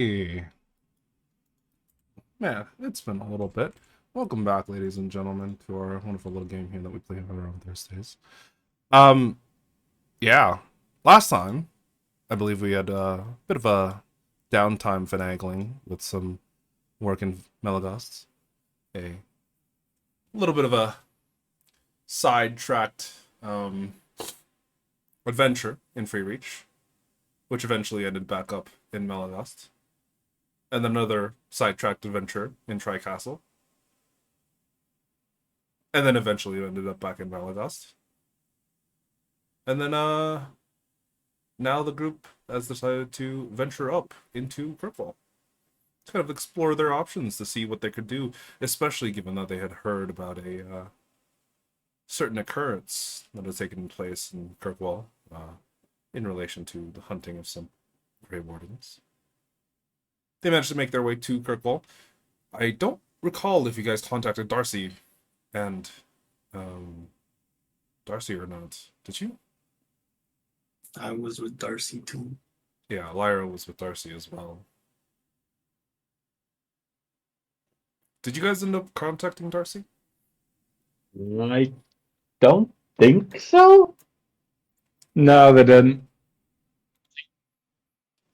Hey, man, it's been a little bit. Welcome back, ladies and gentlemen, to our wonderful little game here that we play on Thursdays. Um, yeah, last time I believe we had a bit of a downtime finagling with some work in Melagos, a little bit of a sidetracked adventure in Free Reach, which eventually ended back up in Melagos, and then another sidetracked adventure in Tri Castle, and then eventually ended up back in Malagast. And then now the group has decided to venture up into Kirkwall to kind of explore their options to see what they could do, especially given that they had heard about a certain occurrence that had taken place in Kirkwall in relation to the hunting of some Grey Wardens. They managed to make their way to Kirkwall. I don't recall if you guys contacted Darcy and Darcy or not. Did you? I was with Darcy too. Yeah, Lyra was with Darcy as well. Did you guys end up contacting Darcy? I don't think so. No, they didn't.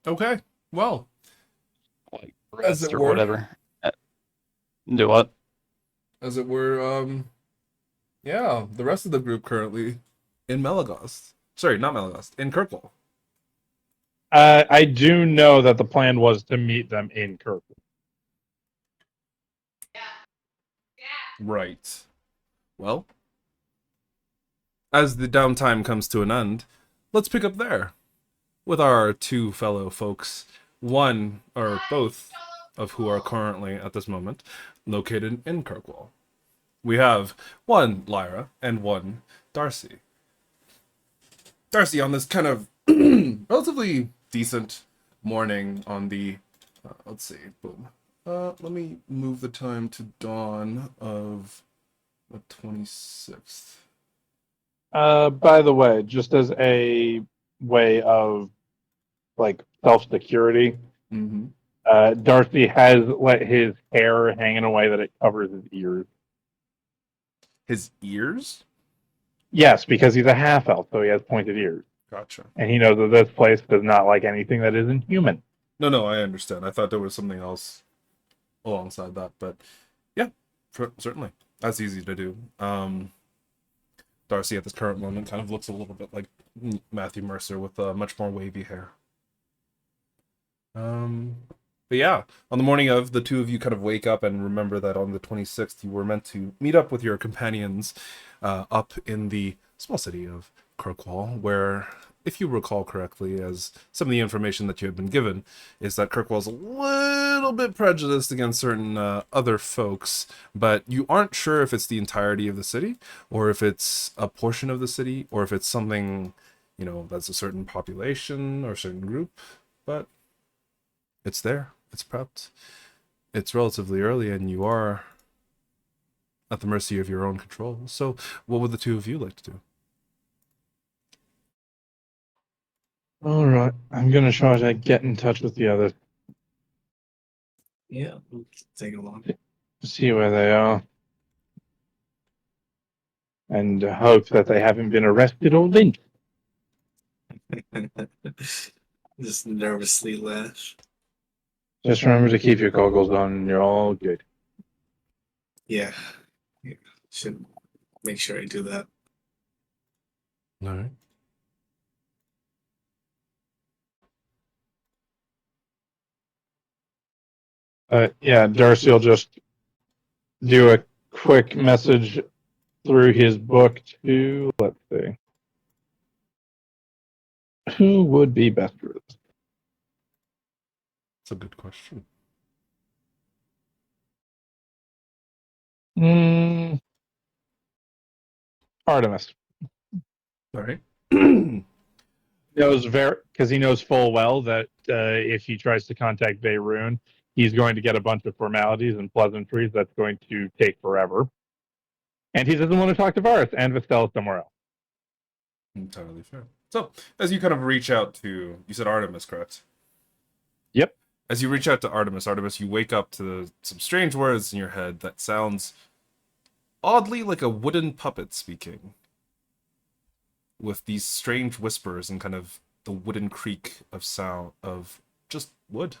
Okay, well, Like as rest it or were. whatever. Do what? As it were, yeah, the rest of the group currently in Melagos. Sorry, not Melagos, in Kirkwall. I do know that the plan was to meet them in Kirkwood. Right. Well, as the downtime comes to an end, let's pick up there with our two fellow folks, one or both of who are currently at this moment located in Kirkwall. We have one Lyra and one Darcy. Darcy, on this kind of relatively decent morning on the, let's see, boom. Let me move the time to dawn of the 26th. By the way, just as a way of like self-security, Mm-hmm. Darcy has let his hair hang in a way that it covers his ears. His ears? Yes, because he's a half elf, so he has pointed ears, Gotcha. and he knows that this place does not like anything that isn't human. No, I understand. I thought there was something else alongside that, but yeah, certainly. That's easy to do. Darcy at this current moment kind of looks a little bit like Matthew Mercer with much more wavy hair. But yeah, on the morning of, the two of you kind of wake up and remember that on the 26th you were meant to meet up with your companions up in the small city of Kirkwall, where, if you recall correctly, as some of the information that you had been given, is that Kirkwall's a little bit prejudiced against certain other folks, but you aren't sure if it's the entirety of the city, or if it's a portion of the city, or if it's something, that's a certain population or a certain group, but it's there. It's prepped. It's relatively early, and you are at the mercy of your own control. So, what would the two of you like to do? All right, I'm gonna try to get in touch with the others, Yeah, we'll take a look. see where they are, and hope that they haven't been arrested or lynched. Just nervously laugh. Just remember to keep your goggles on, and you're all good. Yeah. Should make sure I do that. All right. Yeah, Darcy will just do a quick message through his book to, let's see, who would be best for this? It's a good question. Artemis. All right. Knows because he knows full well that if he tries to contact Beirun, he's going to get a bunch of formalities and pleasantries that's going to take forever. And he doesn't want to talk to Varus and Vestel somewhere else. Entirely fair. So, as you kind of reach out to, you said Artemis, correct? Yep. As you reach out to Artemis, you wake up to some strange words in your head that sounds oddly like a wooden puppet speaking, with these strange whispers and kind of the wooden creak of sound of just wood.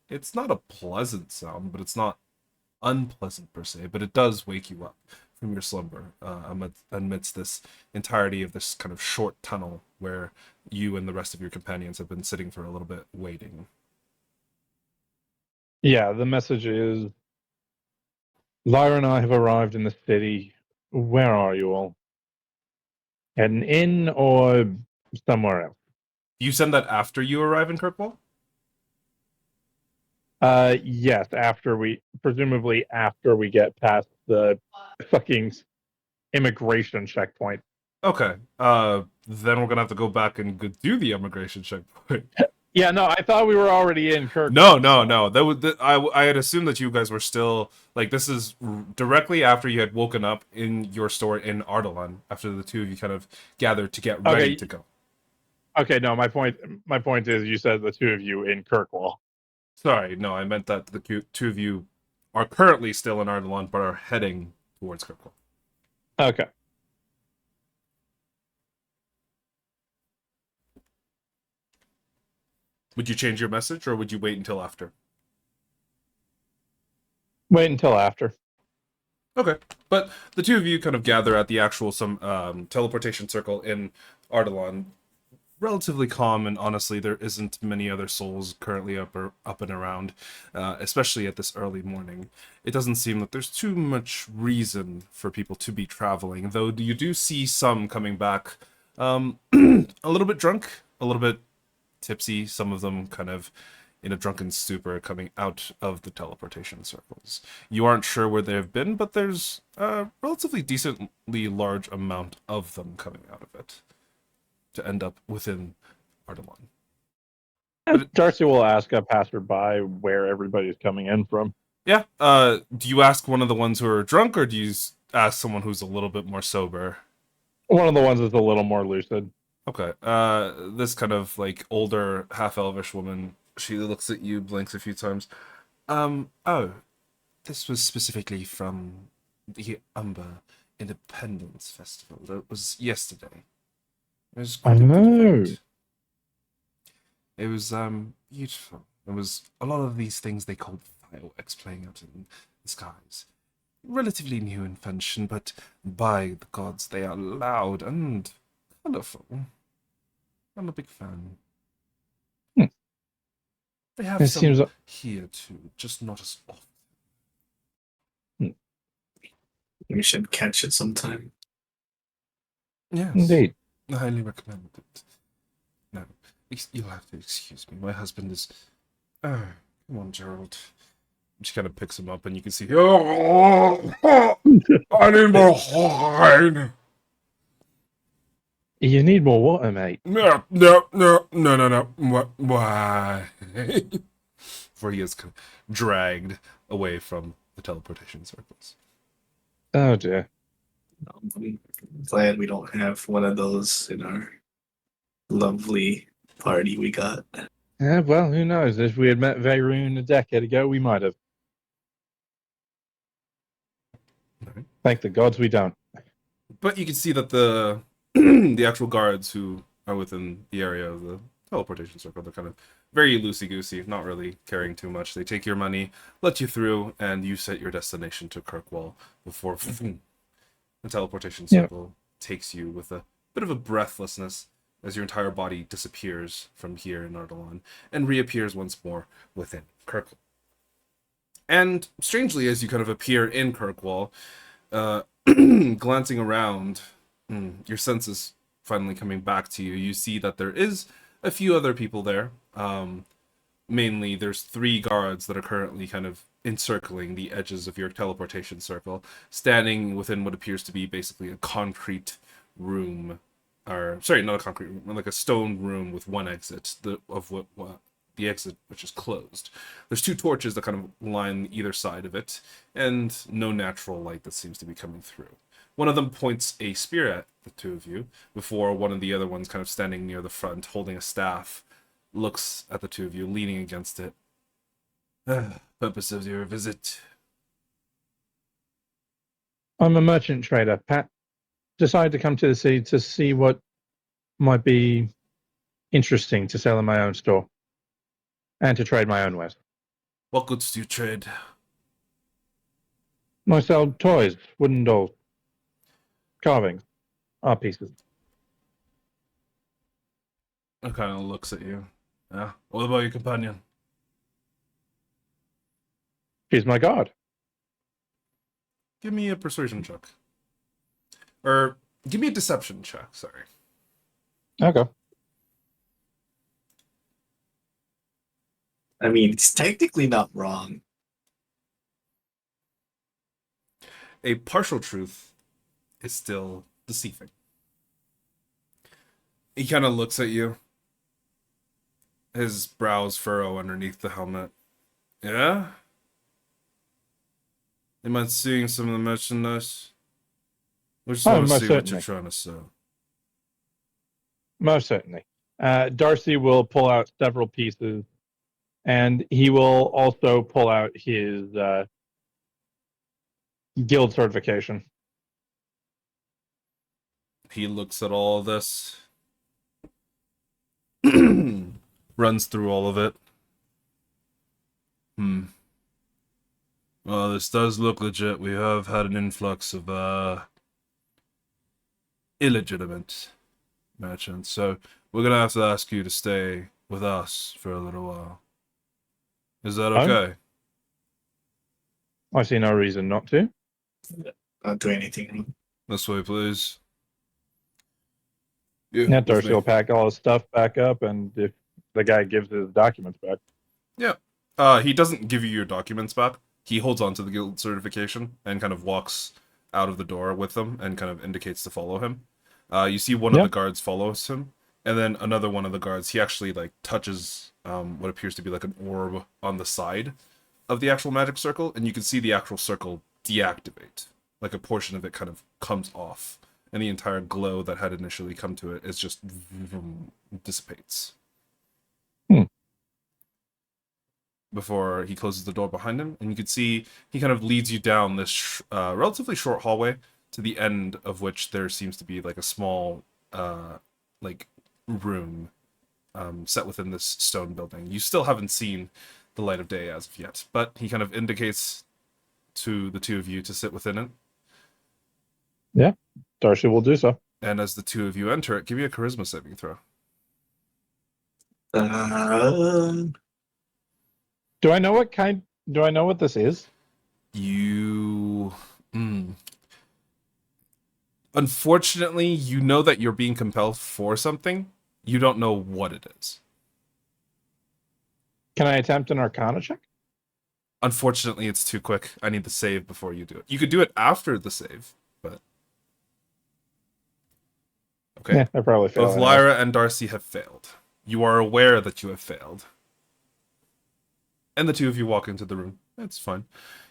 It's not a pleasant sound, but it's not unpleasant per se, but it does wake you up from your slumber amidst this entirety of this kind of short tunnel where you and the rest of your companions have been sitting for a little bit waiting. Yeah, the message is Lyra and I have arrived in the city. Where are you all? Heading in or somewhere else? You send that after you arrive in Kirkwall? Yes, presumably after we get past the fucking immigration checkpoint. Okay. Then we're gonna have to go back and do the immigration checkpoint. Yeah, no, I thought we were already in Kirk. No. I had assumed that you guys were still like this is directly after you had woken up in your store in Ardalan. After the two of you kind of gathered to get ready to go. Okay, no, my point is you said the two of you in Kirkwall. Sorry, no, I meant that the two of you are currently still in Ardalan, but are heading towards Kirkwall. Okay. Would you change your message, or would you wait until after? Wait until after. Okay, but the two of you kind of gather at the actual teleportation circle in Ardalan. Relatively calm, and honestly, there isn't many other souls currently up and around, especially at this early morning. It doesn't seem that there's too much reason for people to be traveling, though you do see some coming back a little bit drunk, a little bit tipsy, some of them kind of in a drunken stupor coming out of the teleportation circles. You aren't sure where they have been, but there's a relatively decently large amount of them coming out of it to end up within Ardalan. Darcy will ask a passerby where everybody's coming in from. Yeah. Do you ask one of the ones who are drunk, or do you ask someone who's a little bit more sober? One of the ones is a little more lucid. Okay. This kind of like older half-elvish woman, she looks at you, blinks a few times. Oh, this was specifically from the Umber Independence Festival. That was yesterday. It was quite a good event. It was beautiful. There was a lot of these things they called fireworks playing out in the skies. Relatively new invention, but by the gods, they are loud and colourful. I'm a big fan. They have It some seems... here too, just not as often. We should catch it sometime. Yes. Indeed. I highly recommend it. No, you'll have to excuse me. My husband is... Oh, come on, Gerald. She kind of picks him up, and you can see... Oh, I need more wine! You need more water, mate. No. Why? Before he is kind of dragged away from the teleportation circles. Oh, dear. I'm glad we don't have one of those in our lovely party we got. Yeah, well, who knows? If we had met Veyroon a decade ago, we might have. Right. Thank the gods we don't. But you can see that the the actual guards who are within the area of the teleportation circle, they're kind of very loosey-goosey, not really caring too much. They take your money, let you through, and you set your destination to Kirkwall before the teleportation circle takes you with a bit of a breathlessness as your entire body disappears from here in Ardalan and reappears once more within Kirkwall. And strangely, as you kind of appear in Kirkwall, glancing around, your senses finally coming back to you. You see that there is a few other people there. Mainly, there's 3 guards that are currently kind of encircling the edges of your teleportation circle, standing within what appears to be basically a concrete room, or sorry, not a concrete room, like a stone room with one exit, the exit which is closed. There's 2 torches that kind of line either side of it, and no natural light that seems to be coming through. One of them points a spear at the 2 of you, before one of the other ones kind of standing near the front, holding a staff, looks at the 2 of you, leaning against it, Purpose of your visit. I'm a merchant trader. Pat decided to come to the city to see what might be interesting to sell in my own store and to trade my own wares. What goods do you trade? I sell toys, wooden dolls, carvings, art pieces. It kind of looks at you. Yeah. What about your companion? She's my guard. Give me a persuasion check. Or give me a deception check, sorry. Okay. I mean, it's technically not wrong. A partial truth is still deceiving. He kind of looks at you. His brows furrow underneath the helmet. Yeah? Am I seeing some of the merchandise? We just want to most see what certainly. you're trying to sell. Most certainly. Darcy will pull out several pieces, and he will also pull out his guild certification. He looks at all of this. Runs through all of it. Well, this does look legit. We have had an influx of illegitimate merchants, so we're gonna have to ask you to stay with us for a little while. Is that Fine. okay? I see no reason not to. Not do anything wrong. This way, please. Yeah, Yeah, with Darcy me. will pack all his stuff back up, and if the guy gives his documents back. He doesn't give you your documents back. He holds on to the guild certification and kind of walks out of the door with them and kind of indicates to follow him. You see one of Yeah. the guards follows him, and then another one of the guards, he actually like touches what appears to be like an orb on the side of the actual magic circle, and you can see the actual circle deactivate. Like a portion of it kind of comes off, and the entire glow that had initially come to it is just dissipates. Before he closes the door behind him, and you can see he kind of leads you down this relatively short hallway to the end of which there seems to be like a small like room set within this stone building. You still haven't seen the light of day as of yet, but he kind of indicates to the two of you to sit within it. Darcy will do so. And as the two of you enter it, give me a charisma saving throw. Do I know what kind? Do I know what this is? You. Unfortunately, you know that you're being compelled for something. You don't know what it is. Can I attempt an Arcana check? Unfortunately, it's too quick. I need the save before you do it. You could do it after the save, but... Okay. Yeah, I probably failed. Both Lyra and Darcy have failed. You are aware that you have failed. And the two of you walk into the room. It's fine.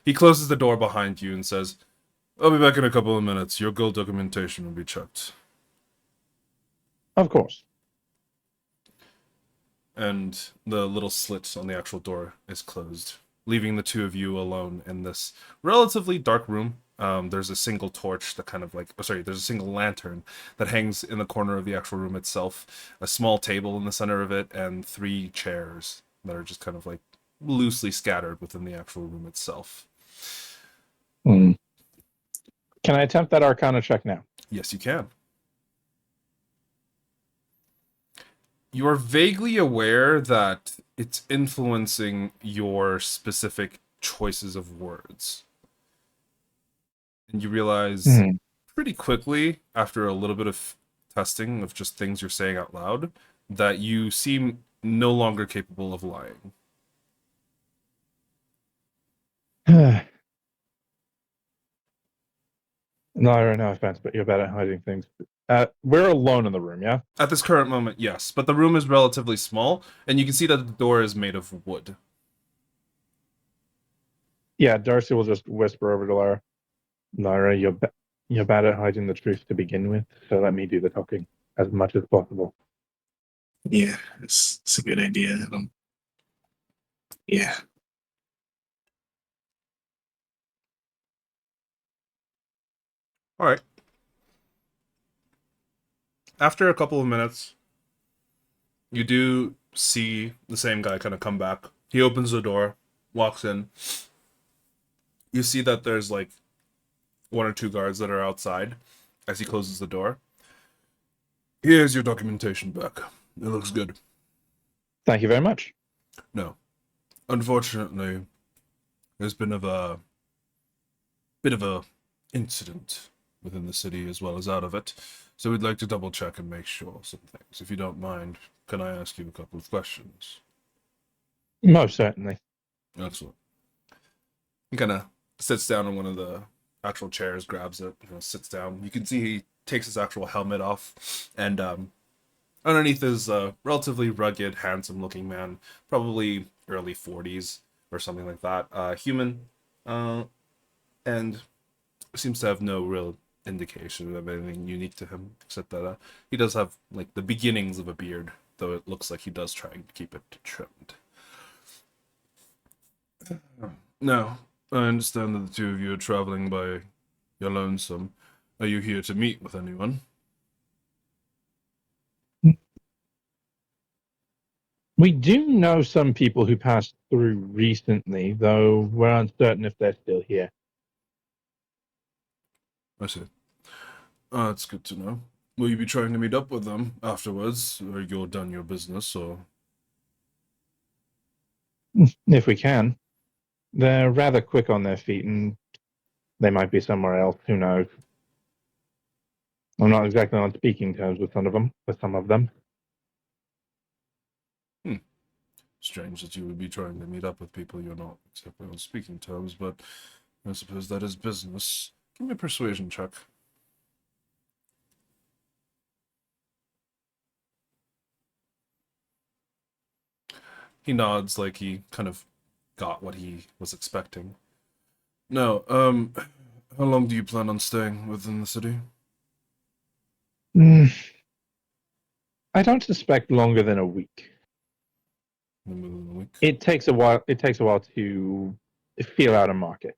He closes the door behind you and says, I'll be back in a couple of minutes. Your guild documentation will be checked. Of course. And the little slit on the actual door is closed, leaving the two of you alone in this relatively dark room. There's a single torch that kind of like, there's a single lantern that hangs in the corner of the actual room itself, a small table in the center of it, and 3 chairs that are just kind of like loosely scattered within the actual room itself. Can I attempt that Arcana check now? Yes, you can. You are vaguely aware that it's influencing your specific choices of words. And you realize pretty quickly, after a little bit of testing of just things you're saying out loud, that you seem no longer capable of lying. Lyra, no offense, but you're bad at hiding things. We're alone in the room, yeah? At this current moment, yes. But the room is relatively small, and you can see that the door is made of wood. Yeah, Darcy will just whisper over to Lyra. Lyra, you're bad at hiding the truth to begin with, so let me do the talking as much as possible. Yeah, it's a good idea. Yeah. All right. After a couple of minutes, you do see the same guy kind of come back. He opens the door, walks in. You see that there's like one or two guards that are outside as he closes the door. Here's your documentation back. It looks good. Thank you very much. No. Unfortunately, there's been of a bit of a incident within the city as well as out of it. So we'd like to double check and make sure some things. If you don't mind, can I ask you a couple of questions? Most certainly. Excellent. He kind of sits down on one of the actual chairs, grabs it, sits down. You can see he takes his actual helmet off, and underneath is a relatively rugged, handsome-looking man, probably early 40s or something like that. Human, and seems to have no real indication of anything unique to him, except that he does have like the beginnings of a beard, though it looks like he does try and keep it trimmed. Now, I understand that the two of you are traveling by your lonesome. Are you here to meet with anyone? We do know some people who passed through recently, though we're uncertain if they're still here. I see. That's good to know. Will you be trying to meet up with them afterwards, or you're done your business, or... If we can. They're rather quick on their feet, and they might be somewhere else. Who knows? I'm not exactly on speaking terms with some of them. Strange that you would be trying to meet up with people you're not exactly on speaking terms, but I suppose that is business. Give me a persuasion check. He nods like he kind of got what he was expecting. No, how long do you plan on staying within the city? I don't suspect longer than a week. Within a week? It takes a while. It takes a while to feel out a market.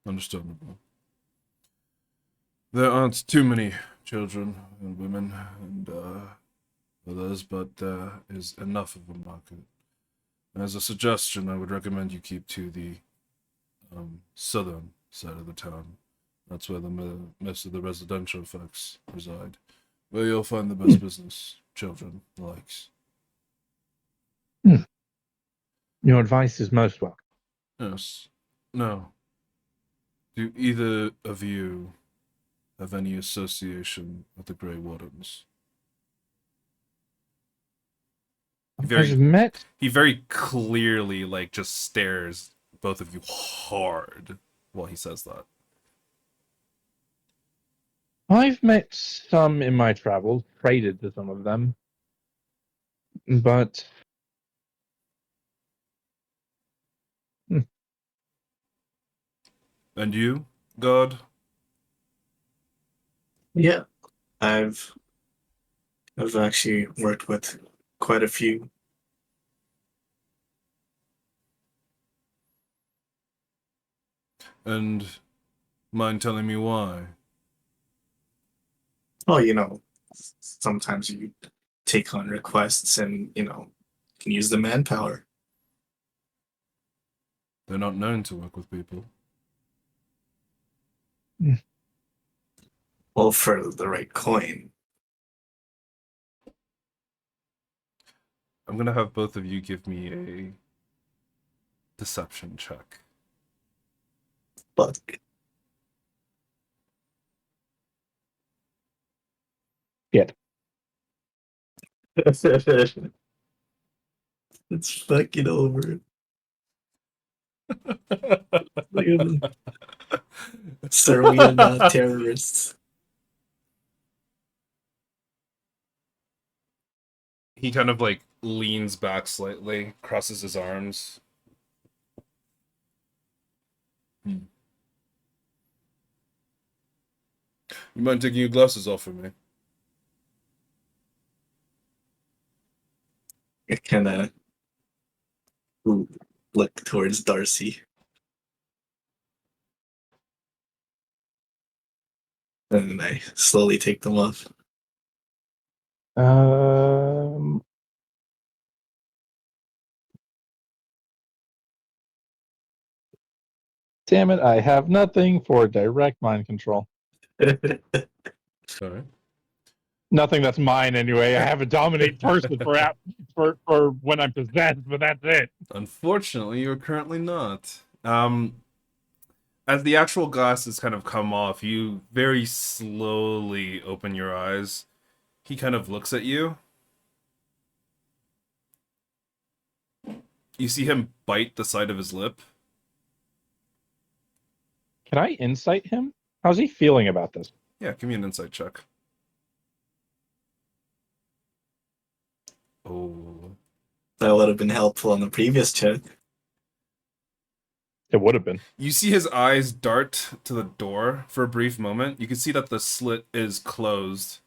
Understandable. There aren't too many children and women and others, but there is enough of a market. As a suggestion, I would recommend you keep to the southern side of the town. That's where most of the residential folks reside. Where you'll find the best business, children, the likes. Your advice is most welcome. Yes. No. Do either of you have any association with the Grey Wardens? I've met. He very clearly like just stares both of you hard while he says that. I've met some in my travels, traded to some of them, but And you, God? Yeah, I've actually worked with quite a few. And mind telling me why? Well, sometimes you take on requests and can use the manpower. They're not known to work with people. Well, for the right coin. I'm gonna have both of you give me a deception check. But Yet. it's fucking over. Look at them. Sir, we are not terrorists. He kind of like leans back slightly, crosses his arms. You mind taking your glasses off for me? I kind of look towards Darcy. And I slowly take them off. Um, damn it, I have nothing for direct mind control. Sorry. Nothing that's mine anyway. I have a dominate person for when I'm possessed, but that's it. Unfortunately, you're currently not. As the actual glasses kind of come off, you very slowly open your eyes. He kind of looks at you. You see him bite the side of his lip. Can I insight him? How's he feeling about this? Yeah, give me an insight check. Oh. That would have been helpful on the previous check. It would have been. You see his eyes dart to the door for a brief moment. You can see that the slit is closed.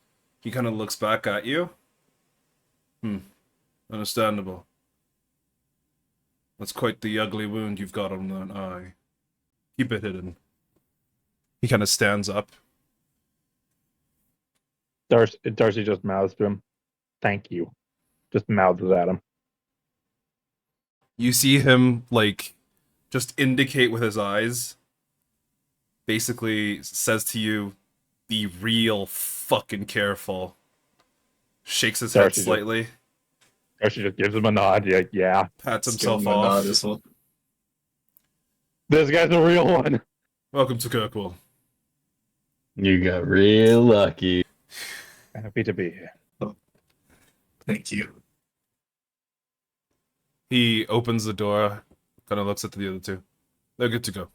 He kind of looks back at you. Understandable. That's quite the ugly wound you've got on that eye. Keep it hidden. He kind of stands up. Darcy just mouths to him. Thank you. Just mouths at him. You see him, like, just indicate with his eyes. Basically says to you, be real fucking careful. Shakes his head Darcy slightly. Darcy just gives him a nod. Yeah. Pats Just give himself him a nod off. as well. This guy's a real one. Welcome to Kirkwall. You got real lucky. Happy to be here. Thank you. He opens the door, kind of looks at the other two. They're good to go.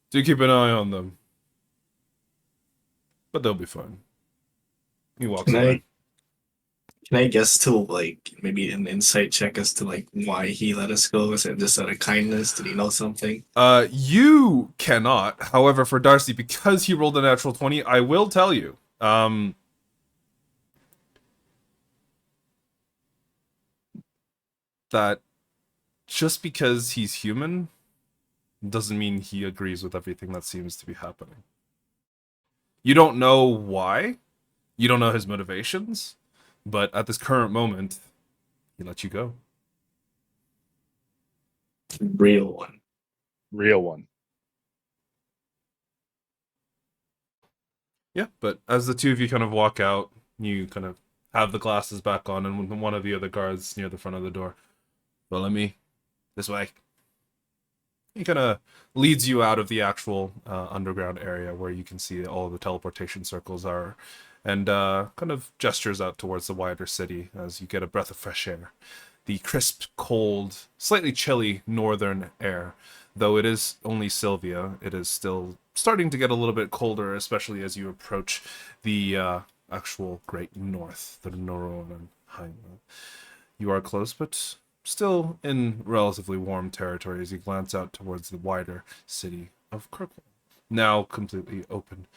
Do keep an eye on them. But they'll be fine. He walks Can away. Can I guess to like maybe an insight check as to like why he let us go? Is it just out of kindness? Did he know something? You cannot. However, for Darcy, because he rolled a natural 20, I will tell you. That just because he's human doesn't mean he agrees with everything that seems to be happening. You don't know why. You don't know his motivations. But at this current moment, he let you go. Real one. Real one. Yeah, but as the two of you kind of walk out, you kind of have the glasses back on, and one of the other guards near the front of the door. Follow me. This way. He kind of leads you out of the actual underground area where you can see all the teleportation circles are, and kind of gestures out towards the wider city as you get a breath of fresh air. The crisp, cold, slightly chilly northern air. Though it is only Sylvia, it is still starting to get a little bit colder, especially as you approach the actual Great North, the Noroenheim. You are close, but still in relatively warm territory as you glance out towards the wider city of Kirkwall, now completely open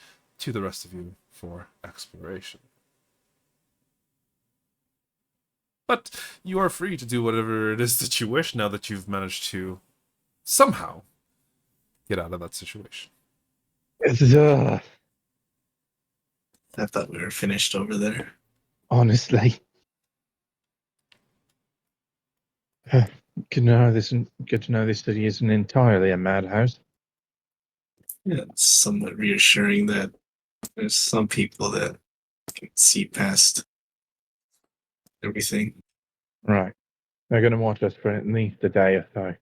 to the rest of you for exploration. But you are free to do whatever it is that you wish now that you've managed to somehow get out of that situation. It's, I thought we were finished over there. honestly. Good to know this city isn't entirely a madhouse. Yeah, it's somewhat reassuring that there's some people that can see past everything. Right. They're going to watch us for at least a day or so.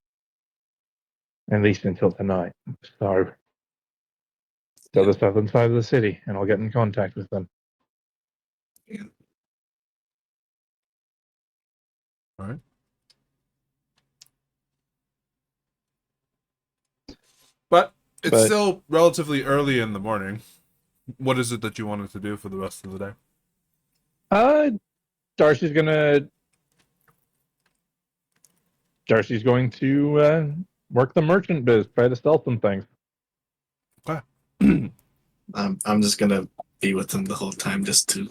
At least until tonight. So, to the southern side of the city, and I'll get in contact with them. All right. But it's still relatively early in the morning. What is it that you wanted to do for the rest of the day? Darcy's going to work the merchant biz, try to sell some things. I'm just gonna be with them the whole time just to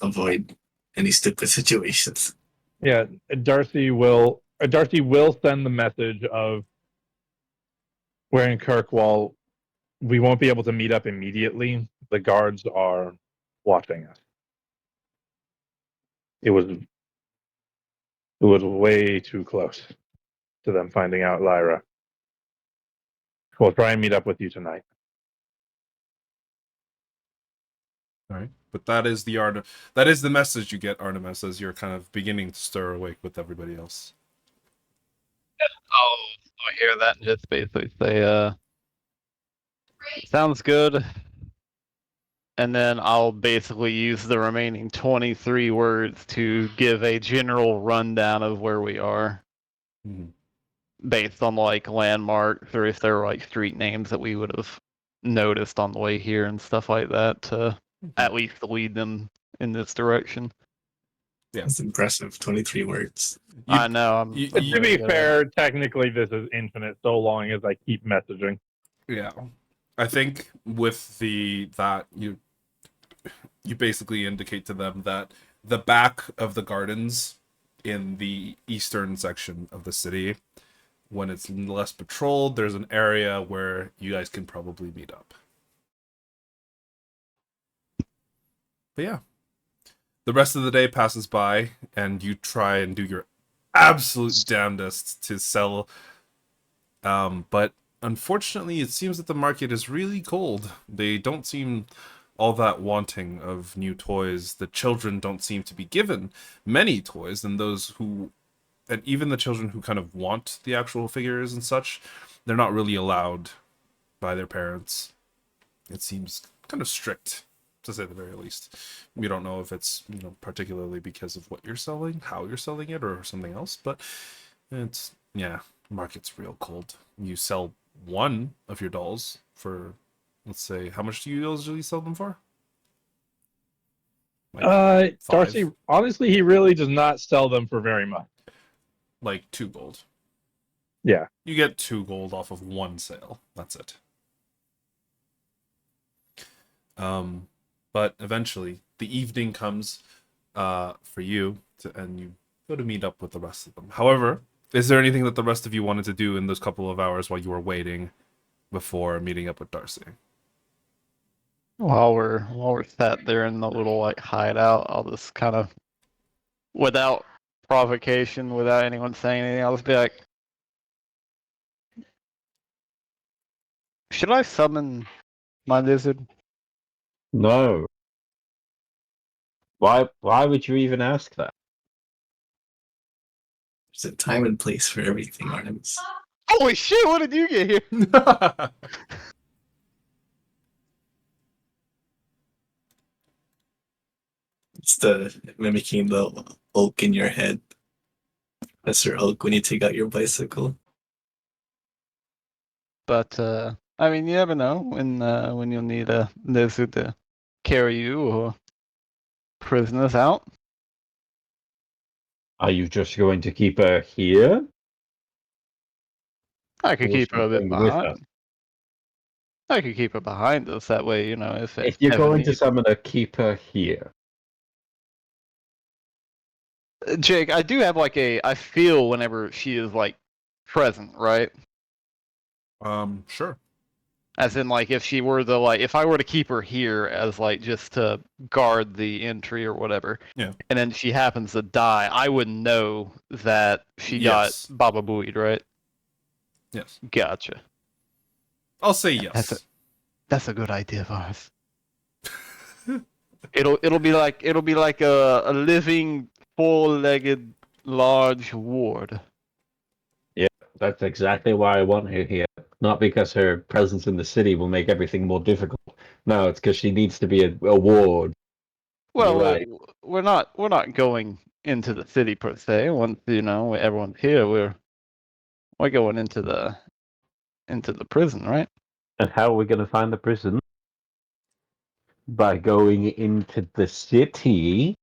avoid any stupid situations. Yeah, Darcy will send the message of we're in Kirkwall. We won't be able to meet up immediately, the guards are watching us. It was way too close to them finding out Lyra. We'll try and meet up with you tonight. All right, but that is the message you get, Artemis, as you're kind of beginning to stir awake with everybody else. I'll hear that and just basically say, sounds good. And then I'll basically use the remaining 23 words to give a general rundown of where we are. Mhm. Based on like landmarks or if there were like street names that we would have noticed on the way here and stuff like that to at least lead them in this direction. That's impressive. 23 words. I know. I'm you- To very be good at fair, technically this is infinite so long as I keep messaging. Yeah, I think with that you basically indicate to them that the back of the gardens in the eastern section of the city, when it's less patrolled, there's an area where you guys can probably meet up. But yeah, the rest of the day passes by, and you try and do your absolute damnedest to sell. But unfortunately, it seems that the market is really cold. They don't seem all that wanting of new toys. The children don't seem to be given many toys, and and even the children who kind of want the actual figures and such, they're not really allowed by their parents. It seems kind of strict, to say the very least. We don't know if it's, particularly because of what you're selling, how you're selling it, or something else, but it's, yeah, market's real cold. You sell one of your dolls for, let's say, how much do you usually sell them for? Like, Darcy, five. honestly, he really does not sell them for very much. Like 2 gold. Yeah. You get 2 gold off of one sale. That's it. But eventually the evening comes for you and you go to meet up with the rest of them. However, is there anything that the rest of you wanted to do in those couple of hours while you were waiting before meeting up with Darcy? While we're sat there in the little like hideout, I'll just kind of, without provocation, without anyone saying anything, I'll just be like, should I summon my lizard? No. Why would you even ask that? There's a time and place for everything, Artemis. Holy shit! What did you get here? It's the mimicking the oak in your head. Mr. Oak when you take out your bicycle. But I mean, you never know when you'll need a lizard to carry you or prisoners out. Are you just going to keep her here? I could Or keep her a bit something with her? behind. I could keep her behind us. That way, if If you're ever going to need- summon her, keep her here. Jake, I do have I feel whenever she is like present, right? Sure. As in, like, if she were if I were to keep her here as just to guard the entry or whatever, Yeah. and then she happens to die, I would know that she Yes. got Baba Booeyed, right? Yes. Gotcha. I'll say yes. That's a good idea of ours. it'll be like a living 4-legged large ward. That's exactly why I want her here. Not because her presence in the city will make everything more difficult. No, it's because she needs to be a ward. Well, You're right. we're not going into the city per se. Once everyone's here, we're going into the prison, right? And how are we going to find the prison? By going into the city.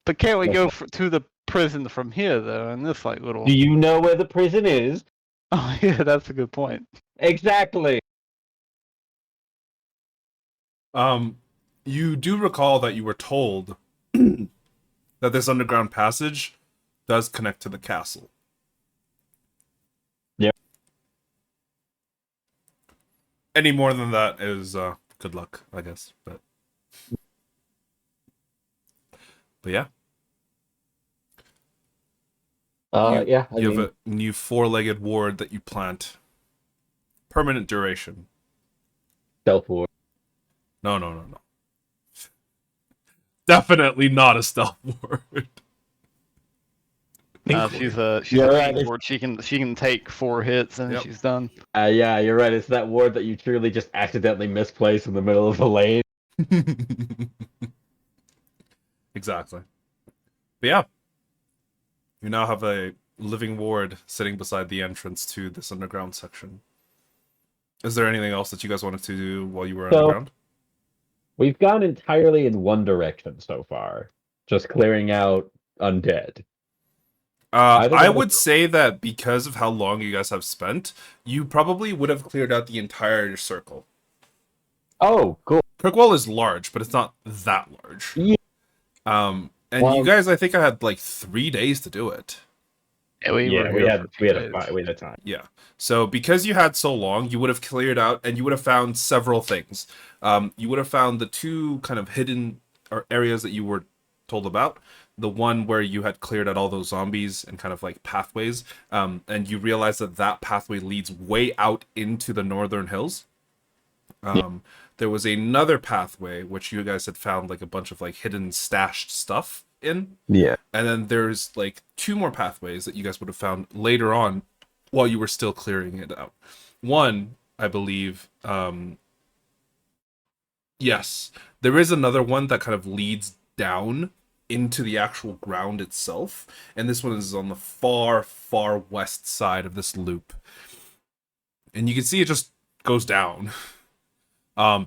But can't we go to the prison from here though? And this little. Do you know where the prison is? Oh yeah, that's a good point. Exactly. You do recall that you were told that this underground passage does connect to the castle. Yep. Any more than that is good luck, I guess. But yeah. Yeah. I You mean, have a new four-legged ward that you plant. Permanent duration. stealth war. No. Definitely not a stealth ward. She's Yeah, a right, fiend ward. She can take 4 hits and Yep. she's done. Yeah, you're right. It's that ward that you truly just accidentally misplace in the middle of the lane. Exactly. But yeah. You now have a living ward sitting beside the entrance to this underground section. Is there anything else that you guys wanted to do while you were So- underground? We've gone entirely in one direction so far, just clearing out undead. I think I that would was- say that because of how long you guys have spent, you probably would have cleared out the entire circle. Oh, cool. Kirkwall is large, but it's not that large. Yeah. And Well- you guys, I think I had like 3 days to do it. Yeah, we Yeah, were we here had for we had 2 a days. we had a time. Yeah. So because you had so long, you would have cleared out and you would have found several things. You would have found the 2 kind of hidden or areas that you were told about. The one where you had cleared out all those zombies and kind of like pathways, and you realize that that pathway leads way out into the northern hills. There was another pathway which you guys had found like a bunch of like hidden stashed stuff in. Yeah. And then there's like 2 more pathways that you guys would have found later on while you were still clearing it out. One, I believe, yes, there is another one that kind of leads down into the actual ground itself. And this one is on the far, far west side of this loop. And you can see it just goes down.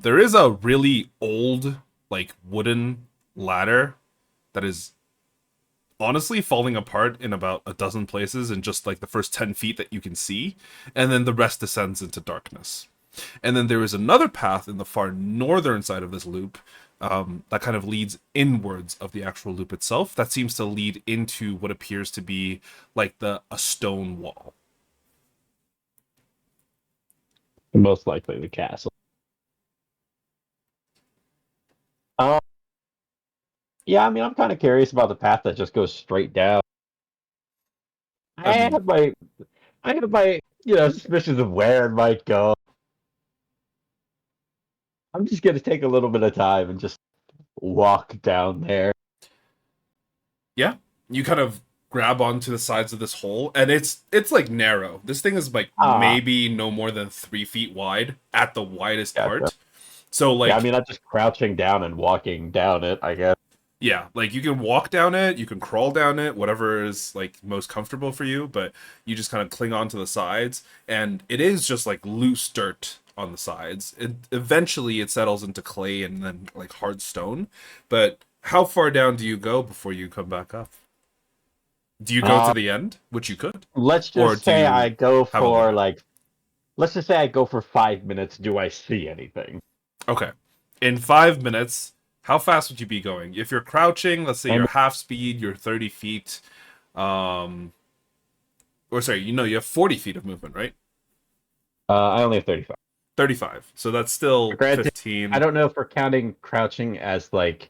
There is a really old, like, wooden ladder that is honestly falling apart in about a dozen places in just like the first 10 feet that you can see, and then the rest descends into darkness. And then there is another path in the far northern side of this loop that kind of leads inwards of the actual loop itself, that seems to lead into what appears to be like a stone wall. Most likely the castle. Yeah, I mean, I'm kind of curious about the path that just goes straight down. I I mean- have my, suspicions of where it might go. I'm just gonna take a little bit of time and just walk down there. You kind of grab onto the sides of this hole, and it's like narrow. This thing is like Ah. maybe no more than 3 feet wide at the widest Gotcha. part. So like Yeah, I mean, I'm just crouching down and walking down it, I guess. yeah, like you can walk down it, you can crawl down it, whatever is like most comfortable for you, but you just kind of cling on to the sides, and it is just like loose dirt on the sides. Eventually it settles into clay and then like hard stone. But how far down do you go before you come back up? Do you go to the end, which you could? Let's Or just do say you I go have a for limit? like, let's just say I go for 5 minutes. Do I see anything? Okay. In 5 minutes, how fast would you be going? If you're crouching, let's say I'm- you're half speed, you're 30 feet. Or sorry, you have 40 feet of movement, right? I only have 35. 35. So that's still Granted, 15. I don't know if we're counting crouching as like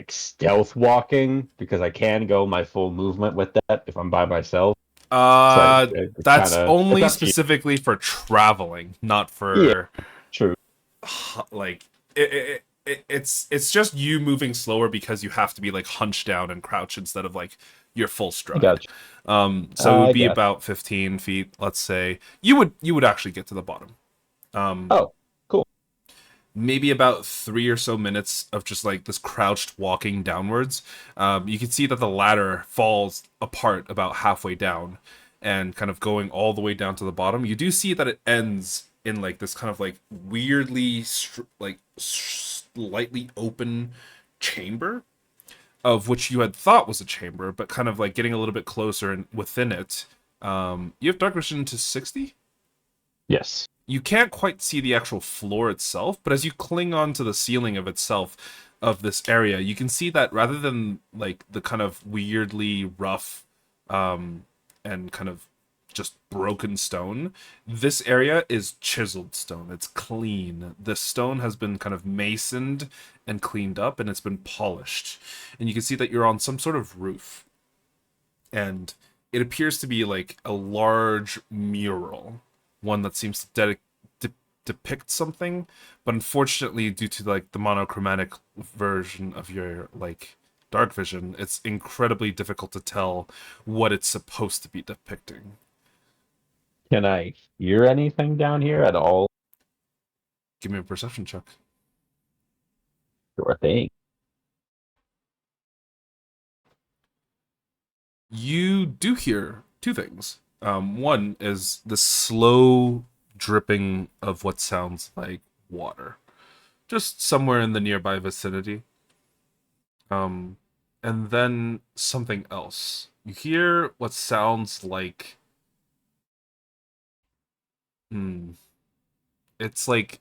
stealth walking, because I can go my full movement with that if I'm by myself. It's That's kinda- only it's up to you. specifically for traveling, not for True. like it's just you moving slower because you have to be like hunched down and crouch instead of like your full stride. Gotcha. So it would be gotcha. about 15 feet, let's say. You would actually get to the bottom. Oh, cool. Maybe about 3 or so minutes of just like this crouched walking downwards. You can see that the ladder falls apart about halfway down and kind of going all the way down to the bottom. You do see that it ends in like this kind of like weirdly slightly open chamber, of which you had thought was a chamber, but kind of like getting a little bit closer and within it. You have dark vision to 60? Yes. You can't quite see the actual floor itself, but as you cling onto the ceiling of itself, of this area, you can see that rather than like the kind of weirdly rough and kind of just broken stone. This area is chiseled stone. It's clean. The stone has been kind of masoned and cleaned up, and it's been polished. And you can see that you're on some sort of roof. And it appears to be like a large mural, one that seems to depict something, but unfortunately, due to like the monochromatic version of your like dark vision, it's incredibly difficult to tell what it's supposed to be depicting. Can I hear anything down here at all? Give me a perception check. Sure thing. You do hear two things. One is the slow dripping of what sounds like water, just somewhere in the nearby vicinity. And then something else. You hear what sounds like, it's like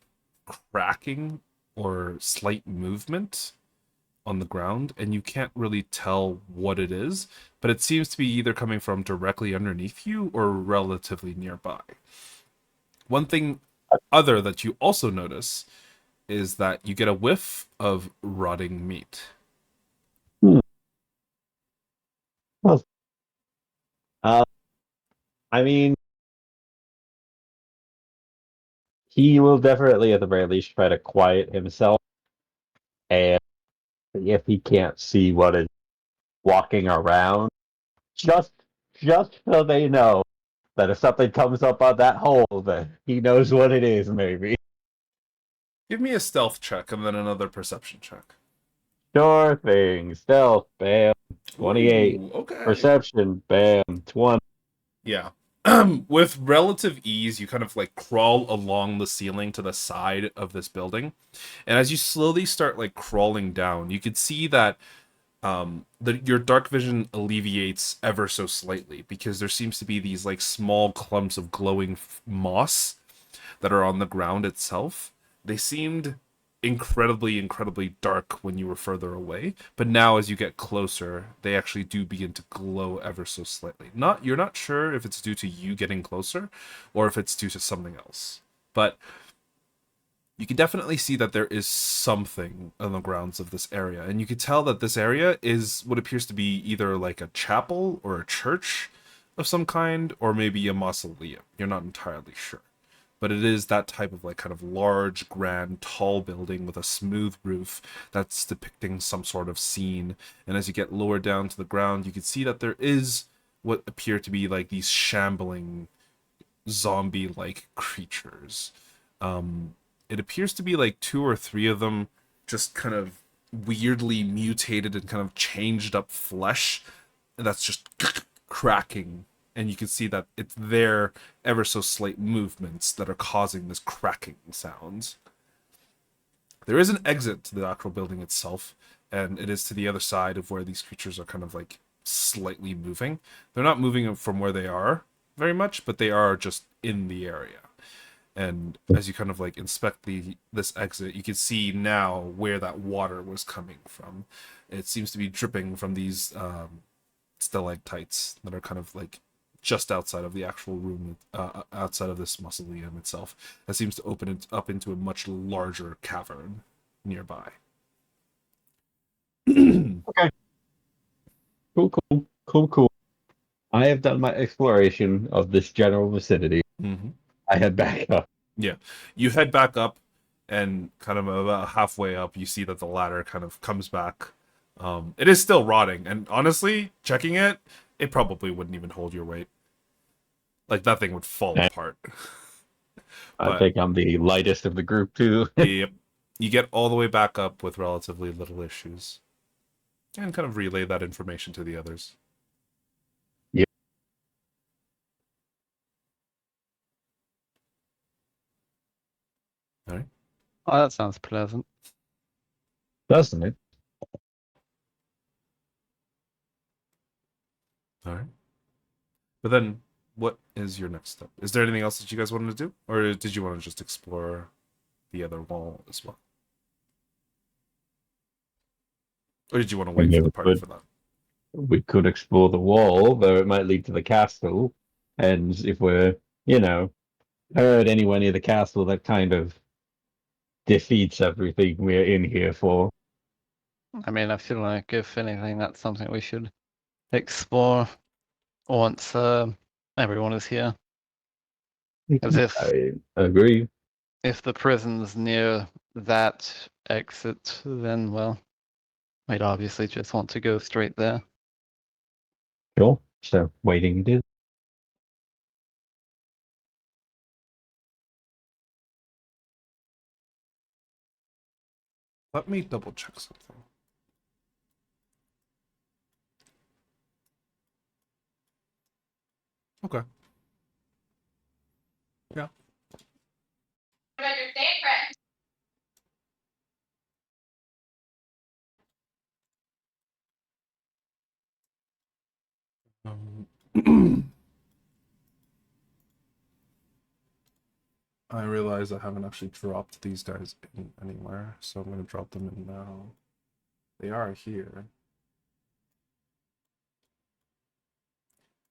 cracking or slight movement on the ground, and you can't really tell what it is, but it seems to be either coming from directly underneath you or relatively nearby. One thing other that you also notice is that you get a whiff of rotting meat. Well, I mean, he will definitely, at the very least, try to quiet himself, and if he can't see what is walking around, just so they know that if something comes up on that hole, then he knows what it is. Maybe. Give me a stealth check and then another perception check. Sure thing. Stealth, bam. 28. Ooh, okay. Perception, bam. 20. Yeah. With relative ease, you kind of like crawl along the ceiling to the side of this building. And as you slowly start like crawling down, you can see that your dark vision alleviates ever so slightly, because there seems to be these like small clumps of glowing moss that are on the ground itself. They seemed incredibly dark when you were further away, but now as you get closer, they actually do begin to glow ever so slightly. You're not sure if it's due to you getting closer or if it's due to something else, but you can definitely see that there is something on the grounds of this area, and you can tell that this area is what appears to be either like a chapel or a church of some kind, or maybe a mausoleum. You're not entirely sure, but it is that type of like kind of large, grand, tall building with a smooth roof that's depicting some sort of scene. And as you get lower down to the ground, you can see that there is what appear to be like these shambling zombie-like creatures. It appears to be like 2 or 3 of them, just kind of weirdly mutated and kind of changed up flesh that's just cracking. And you can see that it's their ever so slight movements that are causing this cracking sounds. There is an exit to the actual building itself, and it is to the other side of where these creatures are kind of like slightly moving. They're not moving from where they are very much, but they are just in the area. And as you kind of like inspect this exit, you can see now where that water was coming from. It seems to be dripping from these stalactites that are kind of like just outside of the actual room, outside of this mausoleum itself. That seems to open it up into a much larger cavern nearby. Okay. Cool. I have done my exploration of this general vicinity. Mm-hmm. I head back up. Yeah. You head back up, and kind of about halfway up, you see that the ladder kind of comes back. It is still rotting, and honestly, checking it, it probably wouldn't even hold your weight. Like, that thing would fall apart. I think I'm the lightest of the group, too. Yep. You get all the way back up with relatively little issues. And kind of relay that information to the others. Yep. Alright. Oh, that sounds pleasant. Doesn't it? Alright. But then, what is your next step? Is there anything else that you guys wanted to do? Or did you want to just explore the other wall as well? Or did you want to wait for the party for that? We could explore the wall, though it might lead to the castle. And if we're, you know, heard anywhere near the castle, that kind of defeats everything we're in here for. I mean, I feel like if anything, that's something we should explore once everyone is here. As I agree. if the prison's near that exit, then well, we'd obviously just want to go straight there. Sure. So waiting it is. Let me double check something. Okay. Yeah. I realize I haven't actually dropped these guys in anywhere, so I'm going to drop them in now. They are here.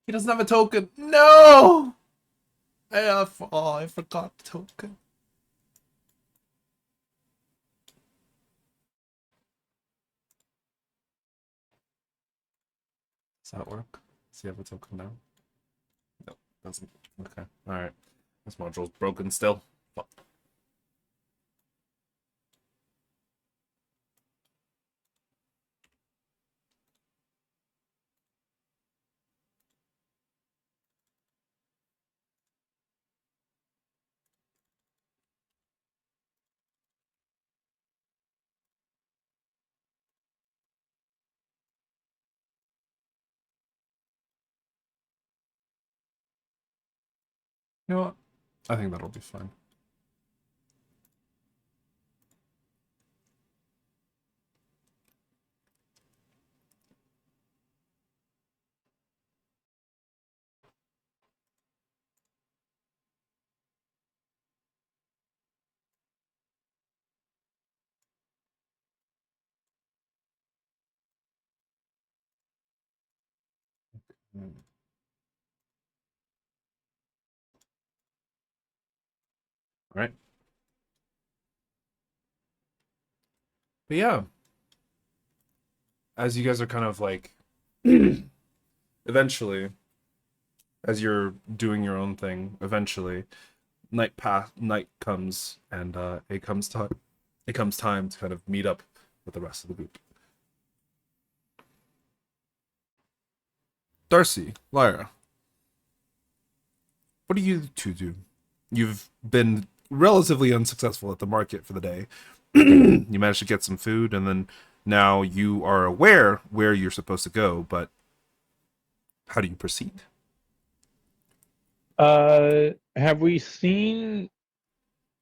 He doesn't have a token. No! I forgot the token. Does that work? Does he have a token now? No, doesn't. Okay, alright. This module's broken still. Fuck. You know what? I think that'll be fine. Hmm. Alright. But yeah. As you guys are kind of like eventually, as you're doing your own thing, eventually night comes and it comes time to kind of meet up with the rest of the group. Darcy, Lyra, what do you two do? You've been relatively unsuccessful at the market for the day. You managed to get some food, and then now you are aware where you're supposed to go, but how do you proceed? Have we seen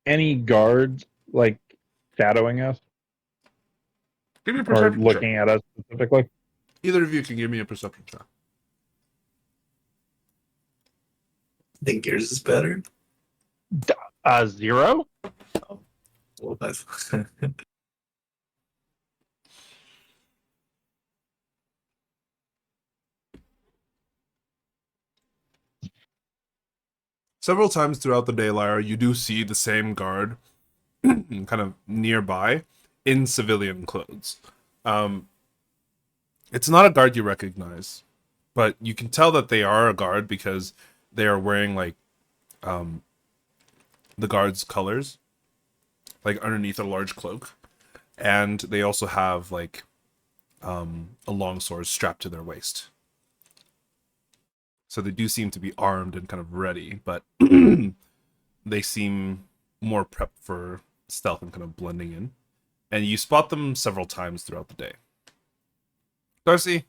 any guards like shadowing us Give me a or perception check. looking at us specifically? Either of you can give me a perception check. I think yours is better. 0. Well, that's Several times throughout the day, Lyra, you do see the same guard kind of nearby in civilian clothes. It's not a guard you recognize, but you can tell that they are a guard because they are wearing like the guard's colors, like underneath a large cloak, and they also have like a long sword strapped to their waist. So they do seem to be armed and kind of ready, but they seem more prepped for stealth and kind of blending in. And you spot them several times throughout the day. Darcy,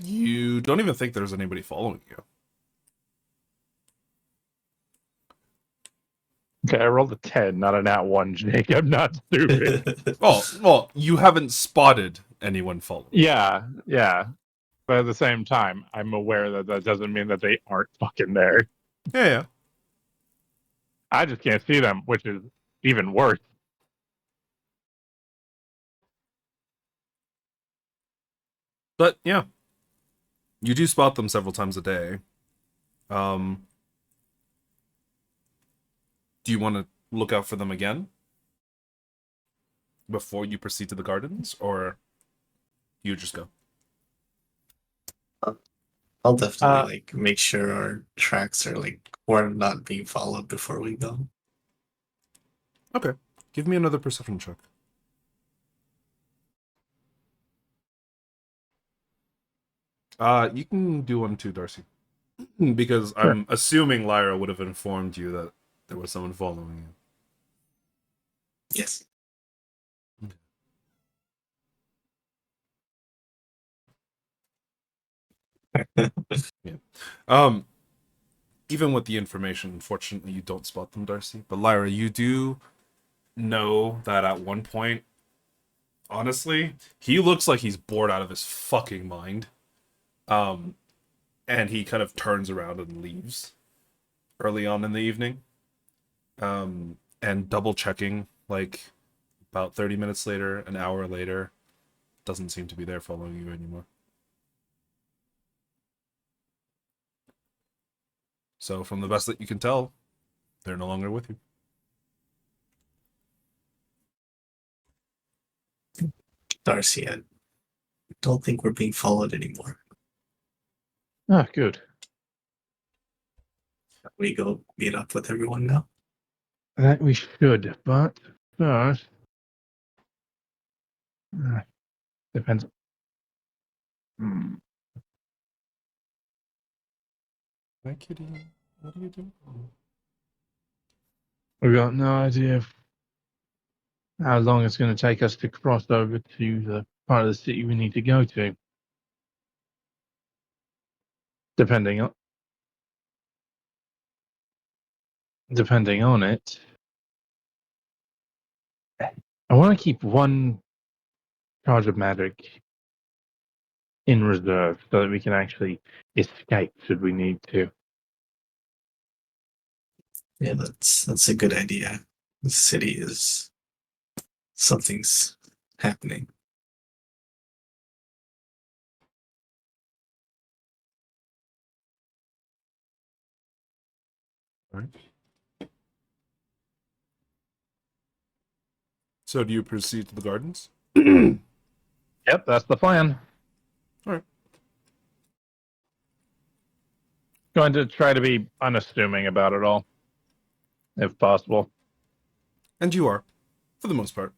you don't even think there's anybody following you. Okay, I rolled a 10, not a nat 1, Jake. I'm not stupid. Well, you haven't spotted anyone following. Yeah. But at the same time, I'm aware that that doesn't mean that they aren't fucking there. Yeah. I just can't see them, which is even worse. But yeah, you do spot them several times a day. Do you want to look out for them again before you proceed to the gardens, or you just go? I'll definitely like make sure our tracks are like we're not being followed before we go. Okay. Give me another perception check. You can do one too, Darcy. Because Sure. I'm assuming Lyra would have informed you that there was someone following you. Yes. Even with the information, unfortunately, you don't spot them, Darcy. But Lyra, you do know that at one point, honestly, he looks like he's bored out of his fucking mind. And he kind of turns around and leaves early on in the evening. And double checking, like about 30 minutes later, an hour later, doesn't seem to be there following you anymore. So, from the best that you can tell, they're no longer with you. Darcy, I don't think we're being followed anymore. Ah, good. We go meet up with everyone now. That we should, but first, depends. Hi, kitty. What are you doing? We've got no idea of how long it's going to take us to cross over to the part of the city we need to go to. Depending on it, I want to keep one charge of magic in reserve so that we can actually escape should we need to. Yeah, that's a good idea. The city is something's happening. All right. So, do you proceed to the gardens? Yep, that's the plan. All right. Going to try to be unassuming about it all, if possible. And you are, for the most part.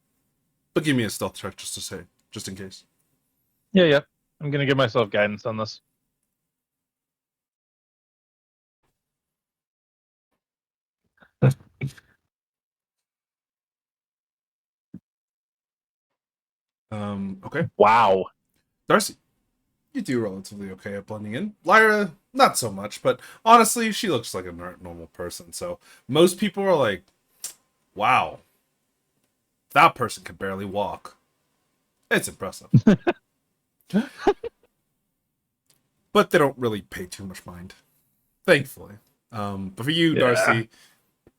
But give me a stealth check just to say, just in case. Yeah. I'm going to give myself guidance on this. Okay. Wow. Darcy, you do relatively okay at blending in. Lyra, not so much, but honestly, she looks like a normal person. So most people are like, wow, that person can barely walk. It's impressive. But they don't really pay too much mind, thankfully. But for you, Yeah. Darcy,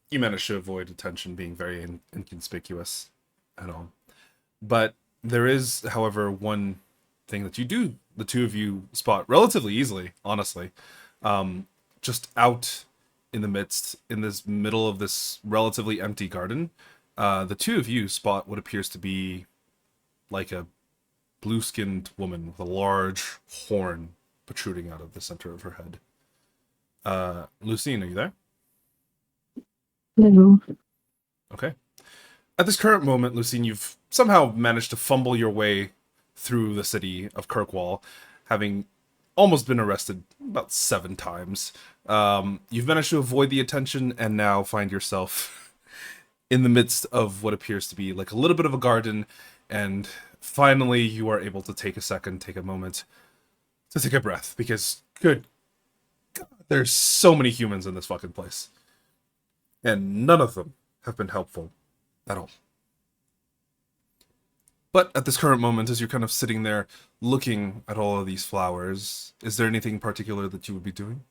you managed to avoid attention being very inconspicuous at all. But there is, however, one thing that the two of you spot relatively easily, honestly. Just out in this middle of this relatively empty garden, the two of you spot what appears to be like a blue-skinned woman with a large horn protruding out of the center of her head. Lucine, are you there? Hello. Okay. At this current moment, Lucine, you've somehow managed to fumble your way through the city of Kirkwall, having almost been arrested about 7 times. You've managed to avoid the attention and now find yourself in the midst of what appears to be like a little bit of a garden, and finally you are able to take a moment to take a breath, because good God, there's so many humans in this fucking place. And none of them have been helpful at all. But at this current moment, as you're kind of sitting there looking at all of these flowers, is there anything particular that you would be doing?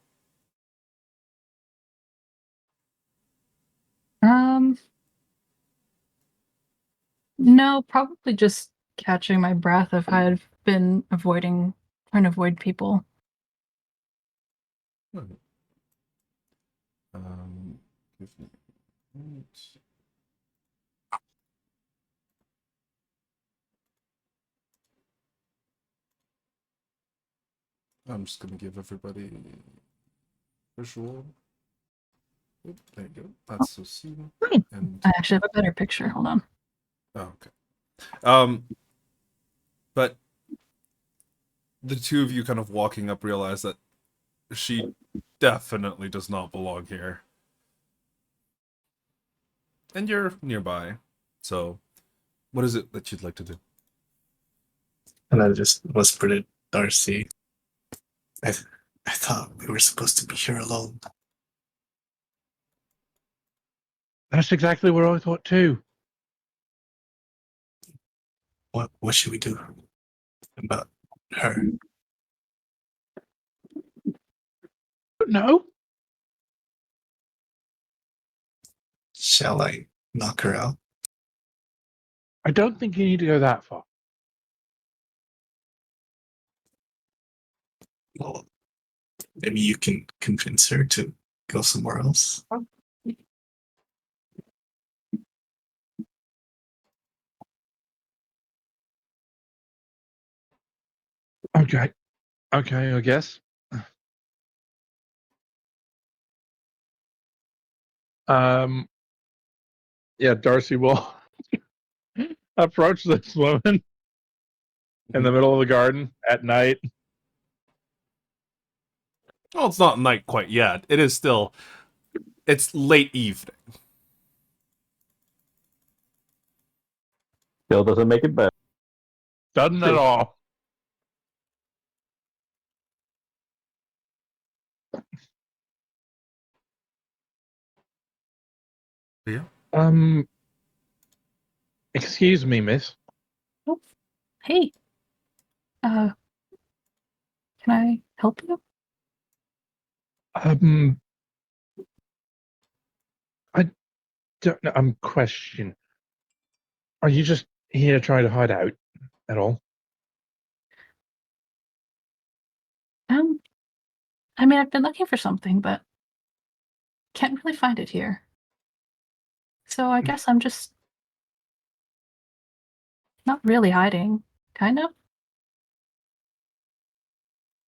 No, probably just catching my breath if I had been trying to avoid people. Give me a moment. I'm just gonna give everybody visual. Oop, there you go. That's so soon. And I actually have a better picture. Hold on. oh, okay. But the two of you kind of walking up realize that she definitely does not belong here. And you're nearby. So what is it that you'd like to do? And I just whispered to Darcy. I thought we were supposed to be here alone. That's exactly what I thought too. What should we do about her? No, Shall I knock her out? I don't think you need to go that far. Well, maybe you can convince her to go somewhere else. Okay. Okay, I guess. Yeah, Darcy will approach this woman in the middle of the garden at night. Well, it's not night quite yet. It is still. It's late evening. Still doesn't make it better. Doesn't at all. Yeah. Excuse me, miss. Hey. Can I help you? I don't know. I'm questioning. Are you just here to try to hide out at all? I mean, I've been looking for something, but can't really find it here. So I guess I'm just not really hiding, kind of.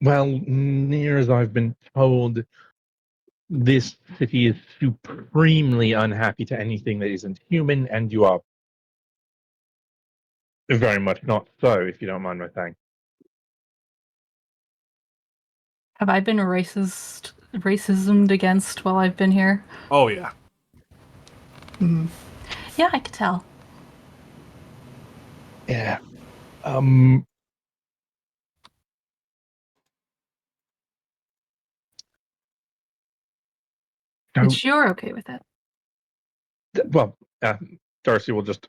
Well, near as I've been told, this city is supremely unhappy to anything that isn't human, and you are very much not so, if you don't mind my saying. Have I been racismed against while I've been here? Oh yeah. Yeah, I could tell. Yeah. But you're okay with it. Well, Darcy will just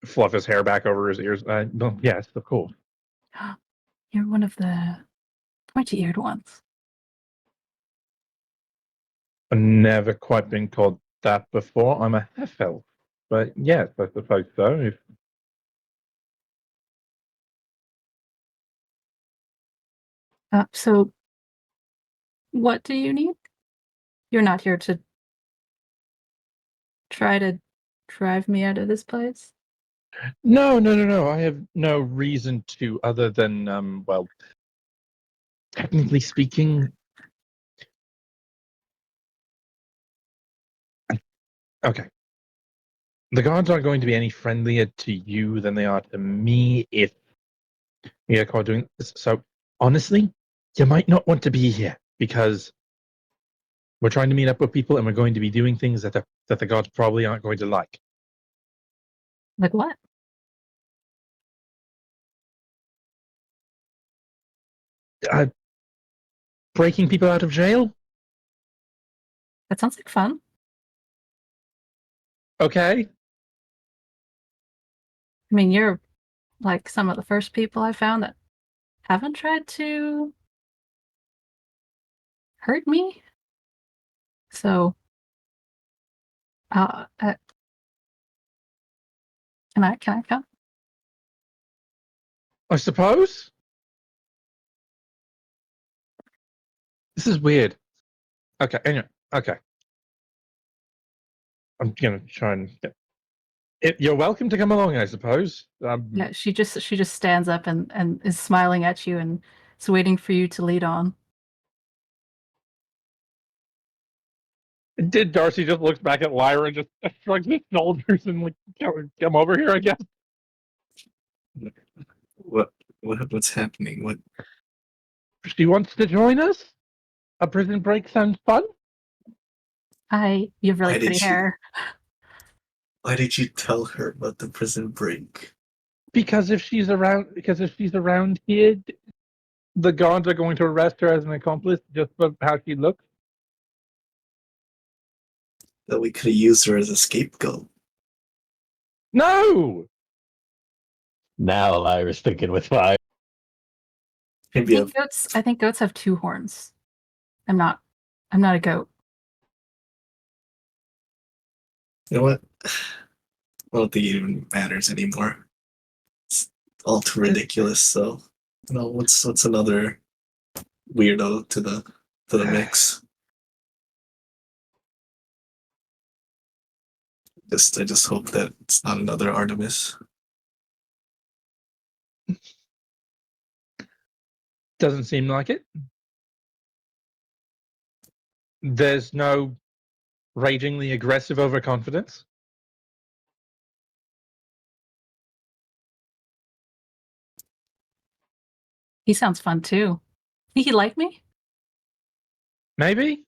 fluff his hair back over his ears. Well, yes, of course. You're one of the pointy-eared ones. I've never quite been called that before. I'm a half elf, but yes, I suppose so. If So, what do you need? You're not here to try to drive me out of this place? no. I have no reason to, other than well, technically speaking. Okay. The gods aren't going to be any friendlier to you than they are to me if we are caught doing this. So, honestly, you might not want to be here because we're trying to meet up with people and we're going to be doing things that the gods probably aren't going to like. Like what? Breaking people out of jail? That sounds like fun. Okay. I mean, you're like some of the first people I found that haven't tried to hurt me. So, can I come? I suppose. This is weird. Okay, anyway, okay. I'm gonna try and. You're welcome to come along, I suppose. Yeah, she just stands up and is smiling at you and is waiting for you to lead on. Did Darcy just looks back at Lyra and just shrugs his shoulders and like, come over here, I guess. What's happening? What? She wants to join us. A prison break sounds fun. Hi, you have really Why did pretty she- hair. Why did you tell her about the prison break? Because if she's around here, the guards are going to arrest her as an accomplice just for how she looks. That we could have used her as a scapegoat. No. Now Lyra's thinking with fire. Maybe a I think goats have 2 horns. I'm not a goat. You know what? I don't think it even matters anymore. It's all too ridiculous. So, what's another weirdo to the mix? I just hope that it's not another Artemis. Doesn't seem like it. There's no ragingly aggressive overconfidence. He sounds fun too. Think he like me? Maybe.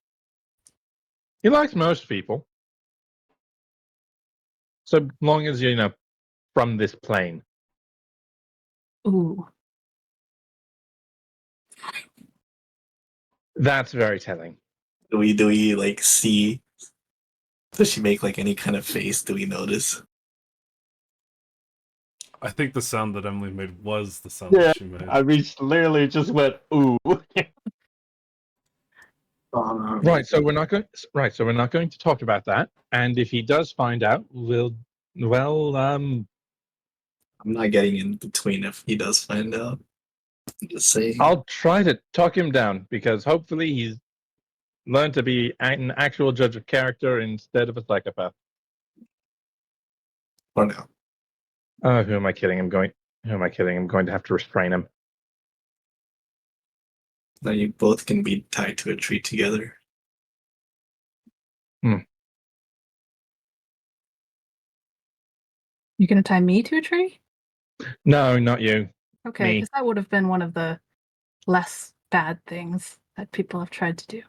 He likes most people. So long as you're, from this plane. Ooh. That's very telling. Do we like see? Does she make like any kind of face? Do we notice? I think the sound that Emily made was the sound Yeah, that she made. I mean, literally just went, ooh. Right, so we're not going. Right, so we're not going to talk about that. And if he does find out, I'm not getting in between if he does find out. I'm just saying. I'll try to talk him down because hopefully he's learned to be an actual judge of character instead of a psychopath. For now. Who am I kidding? I'm going to have to restrain him. Now you both can be tied to a tree together. You gonna tie me to a tree? No, not you. Okay, Me. because that would have been one of the less bad things that people have tried to do.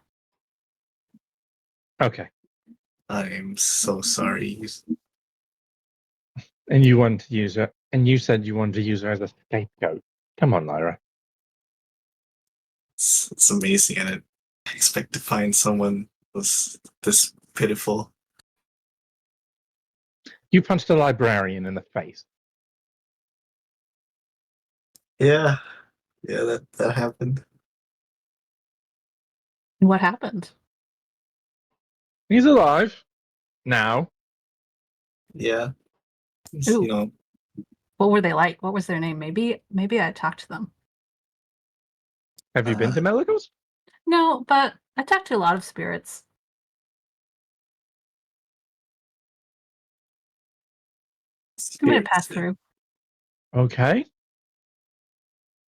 Okay. I'm so sorry. And you want to use her, and you said you wanted to use her as a scapegoat. Come on, Lyra. It's amazing. I didn't expect to find someone was this pitiful. You punched a librarian in the face. Yeah, that happened. And what happened? He's alive now. Yeah, Ooh. What were they like? What was their name? Maybe I talked to them. Have you been to Melicos? No, but I talked to a lot of spirits. I'm gonna pass through. Okay.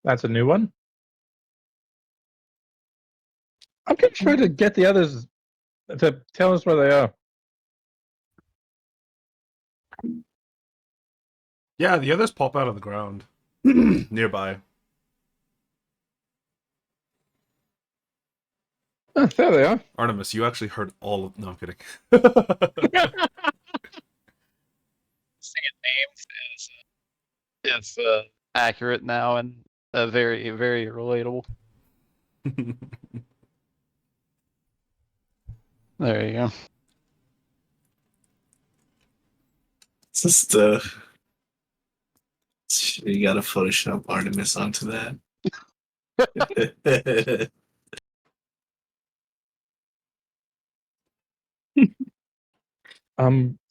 That's a new one. I'm going to try to get the others to tell us where they are. Yeah, the others pop out of the ground nearby. Oh, there they are. Artemis, you actually heard all of. No, I'm kidding. Singing names is accurate now and very, very relatable. There you go. It's just you gotta Photoshop Artemis onto that.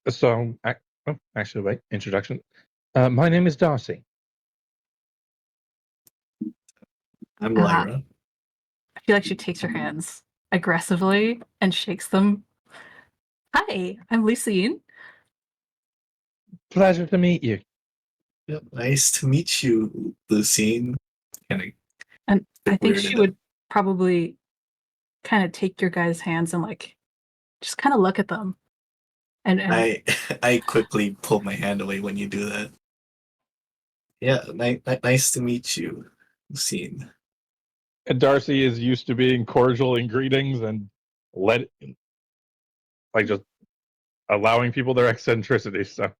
So, actually, wait. Introduction. My name is Darcy. I'm Lyra. I feel like she takes her hands aggressively and shakes them Hi, I'm Lucine. Pleasure to meet you. Yep, nice to meet you, Lucine. Kind And I of think she weirded would probably kind of take your guys' hands and like just kind of look at them. And I quickly pull my hand away when you do that. Yeah, nice to meet you, Lucine. And Darcy is used to being cordial in greetings and just allowing people their eccentricities. So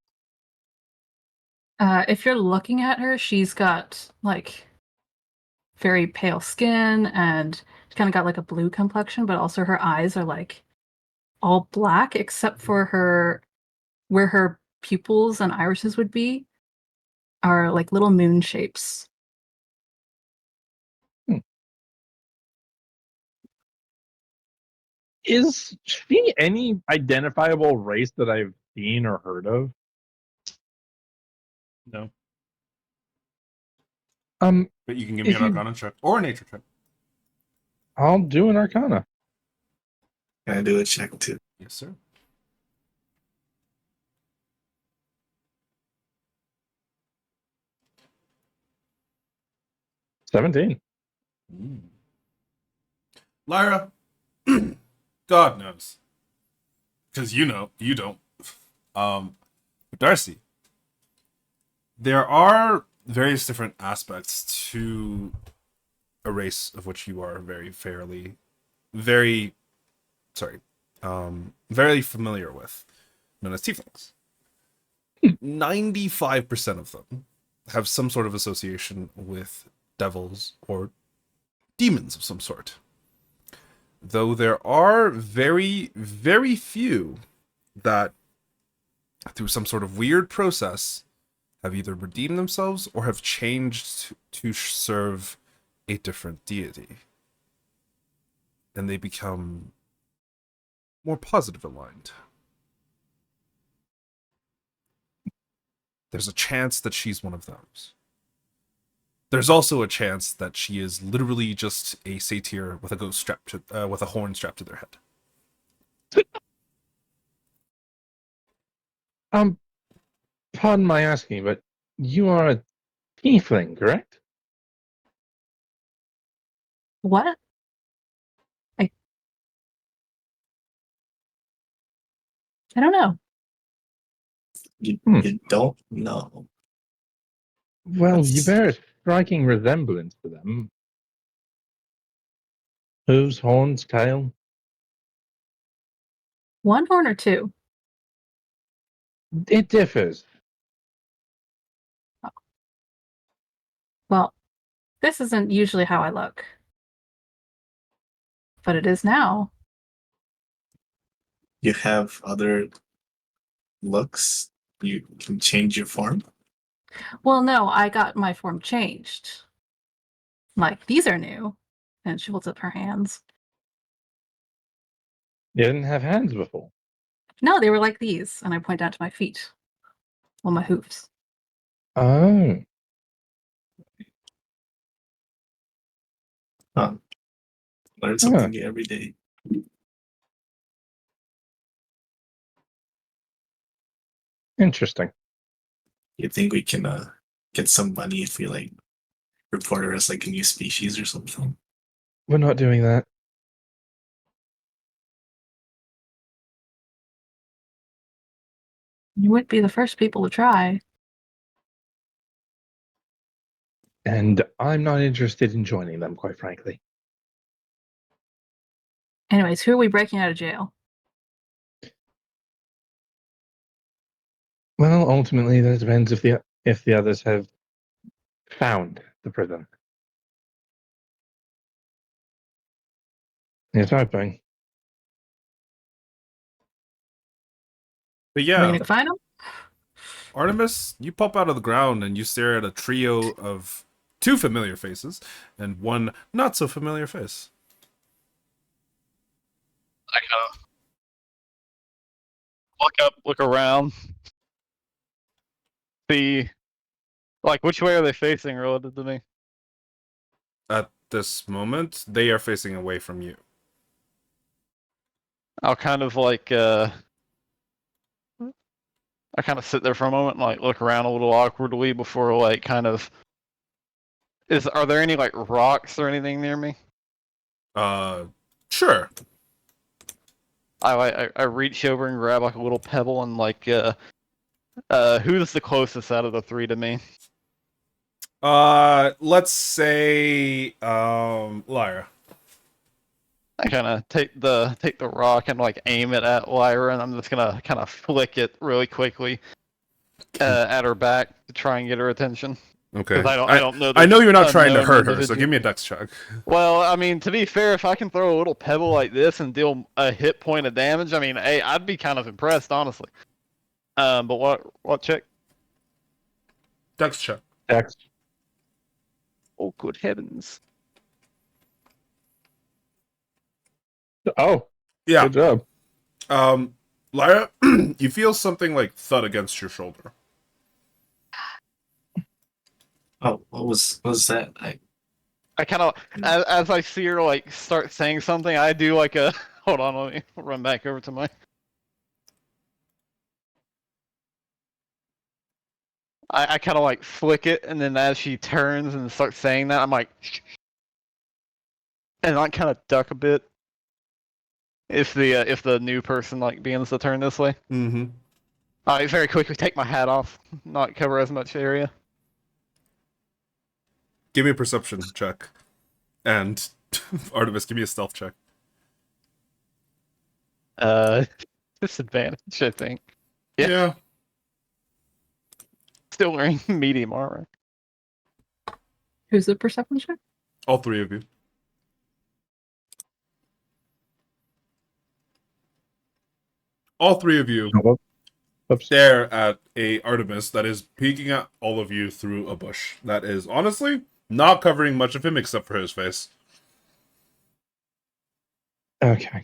if you're looking at her, she's got like very pale skin and she's kind of got like a blue complexion, but also her eyes are like all black except for her where her pupils and irises would be are like little moon shapes. is she any identifiable race that I've seen or heard of? No. But you can give me if an you- Arcana check or a nature check. I'll do an Arcana. Can I do a check too? Yes, sir. $17. Lyra, God knows. Because you know, you don't. But Darcy, there are various different aspects to a race of which you are very familiar with, known as tieflings. 95% of them have some sort of association with devils or demons of some sort. Though there are very, very few that, through some sort of weird process, have either redeemed themselves or have changed to serve a different deity. And they become more positive aligned. There's a chance that she's one of those. There's also a chance that she is literally just a satyr with a ghost strapped to, with a horn strapped to their head. Pardon my asking, but you are a tiefling, correct? What? I don't know. You Hmm. you don't know. Well, you That's- bear a striking resemblance to them. Hooves, horns, tail. One horn or two? It differs. Well, this isn't usually how I look. But it is now. You have other looks. You can change your form. Well, no, I got my form changed. Like, these are new. And she holds up her hands. You didn't have hands before. No, they were like these. And I point down to my feet. Well, my hoofs. Oh. Learn something new every day. Interesting. You think we can get some money if we like report her as like a new species or something? We're not doing that. You would be the first people to try. And I'm not interested in joining them, quite frankly. Anyways, who are we breaking out of jail? Well, ultimately, that depends if the others have found the prison. Yes, hoping. But Are we yeah, gonna go find them? Artemis, you pop out of the ground and you stare at a trio of two familiar faces and one not so familiar face. I kind of look up, look around, see, like, which way are they facing relative to me? At this moment, they are facing away from you. I'll kind of like I kind of sit there for a moment and like look around a little awkwardly before like kind of are there any like rocks or anything near me? Sure. I reach over and grab like a little pebble and like who's the closest out of the three to me? Let's say Lyra. I kind of take the rock and like aim it at Lyra, and I'm just gonna kind of flick it really quickly at her back to try and get her attention. Okay. 'Cause I don't know. I know you're not trying to unknown hurt her, so individual. give me a dex check. Well, I mean, to be fair, if I can throw a little pebble like this and deal a hit point of damage, I mean, hey, I'd be kind of impressed, honestly. But what check? Dex check. Dex. Oh, good heavens! Oh, Yeah. good job. Lyra, you feel something like thud against your shoulder. Oh, what was that? I kind of, as I see her like start saying something, I do like a. Hold on, let me run back over to my. I kind of like flick it, and then as she turns and starts saying that, I'm like, and I kind of duck a bit. If the new person like begins to turn this way, Mm-hmm. I very quickly take my hat off, not cover as much area. Give me a perception check. And Artemis, give me a stealth check. Disadvantage, I think. Yeah. Yeah. Still wearing medium armor. Who's the perception check? All three of you. All three of you Oops. stare at a Artemis that is peeking at all of you through a bush. That is honestly not covering much of him except for his face. Okay.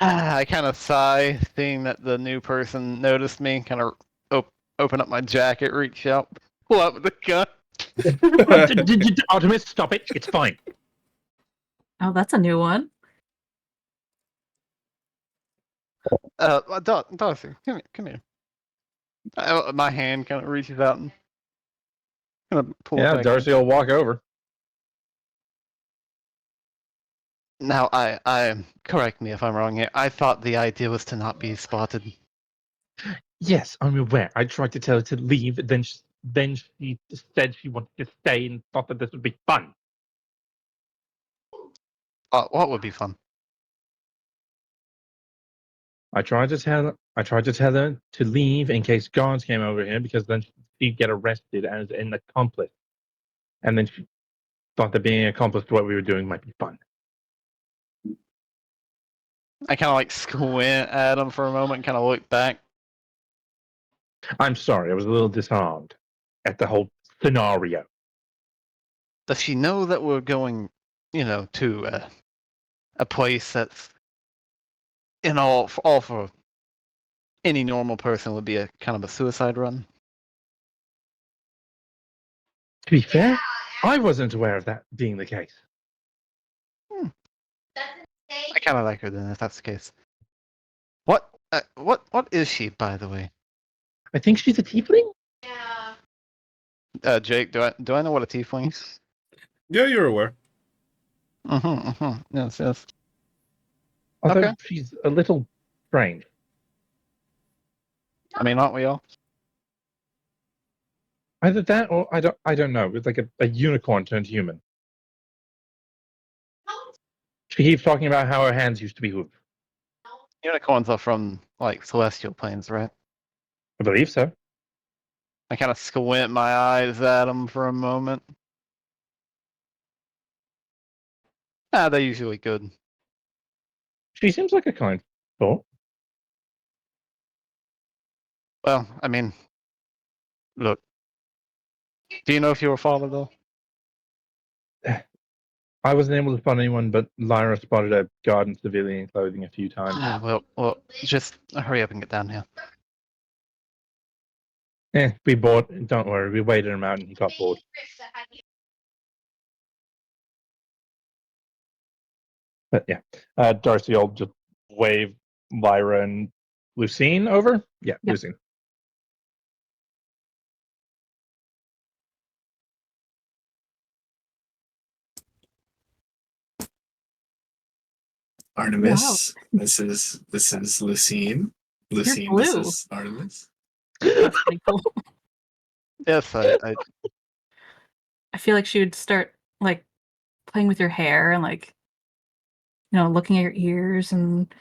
I kind of sigh, seeing that the new person noticed me. Kind of open up my jacket, reach out, pull out the gun. Artemis, stop it. It's fine. Oh, that's a new one. Darcy, come here. My hand kind of reaches out and kind of pull it Yeah, back. Darcy will walk over. Now, I correct me if I'm wrong here. I thought the idea was to not be spotted. Yes, I'm aware. I tried to tell her to leave, then she said she wanted to stay and thought that this would be fun. What would be fun? I tried to tell her to leave in case guards came over here because then she'd get arrested as an accomplice. And then she thought that being an accomplice to what we were doing might be fun. I kind of like squint at him for a moment and kind of look back. I'm sorry, I was a little disarmed at the whole scenario. Does she know that we're going, to a place that's all for any normal person would be a kind of a suicide run? To be fair, I wasn't aware of that being the case. I kind of like her then, if that's the case. What is she, by the way? I think she's a tiefling? Jake, do I know what a tiefling is? Yeah, you're aware. Yes, yes. Although Okay. she's a little strange. I mean, aren't we all? Either that or I don't know. It's like a unicorn turned human. She keeps talking about how her hands used to be hooves. Unicorns are from, like, celestial planes, right? I believe so. I kind of squint my eyes at them for a moment. They're usually good. She seems like a kind thought. Well, I mean, look. Do you know if you're a father, though? I wasn't able to spot anyone, but Lyra spotted a guard in civilian clothing a few times. Yeah, well, just hurry up and get down here. We bought. Don't worry, we waited him out and he got bored. But yeah, Darcy will just wave Lyra and Lucine over. Yeah, Yep. Lucine. Artemis. This is Lucine. Lucine, this blue. is Artemis. That's pretty cool. Yes, I I feel like she would start like playing with your hair and like, looking at your ears and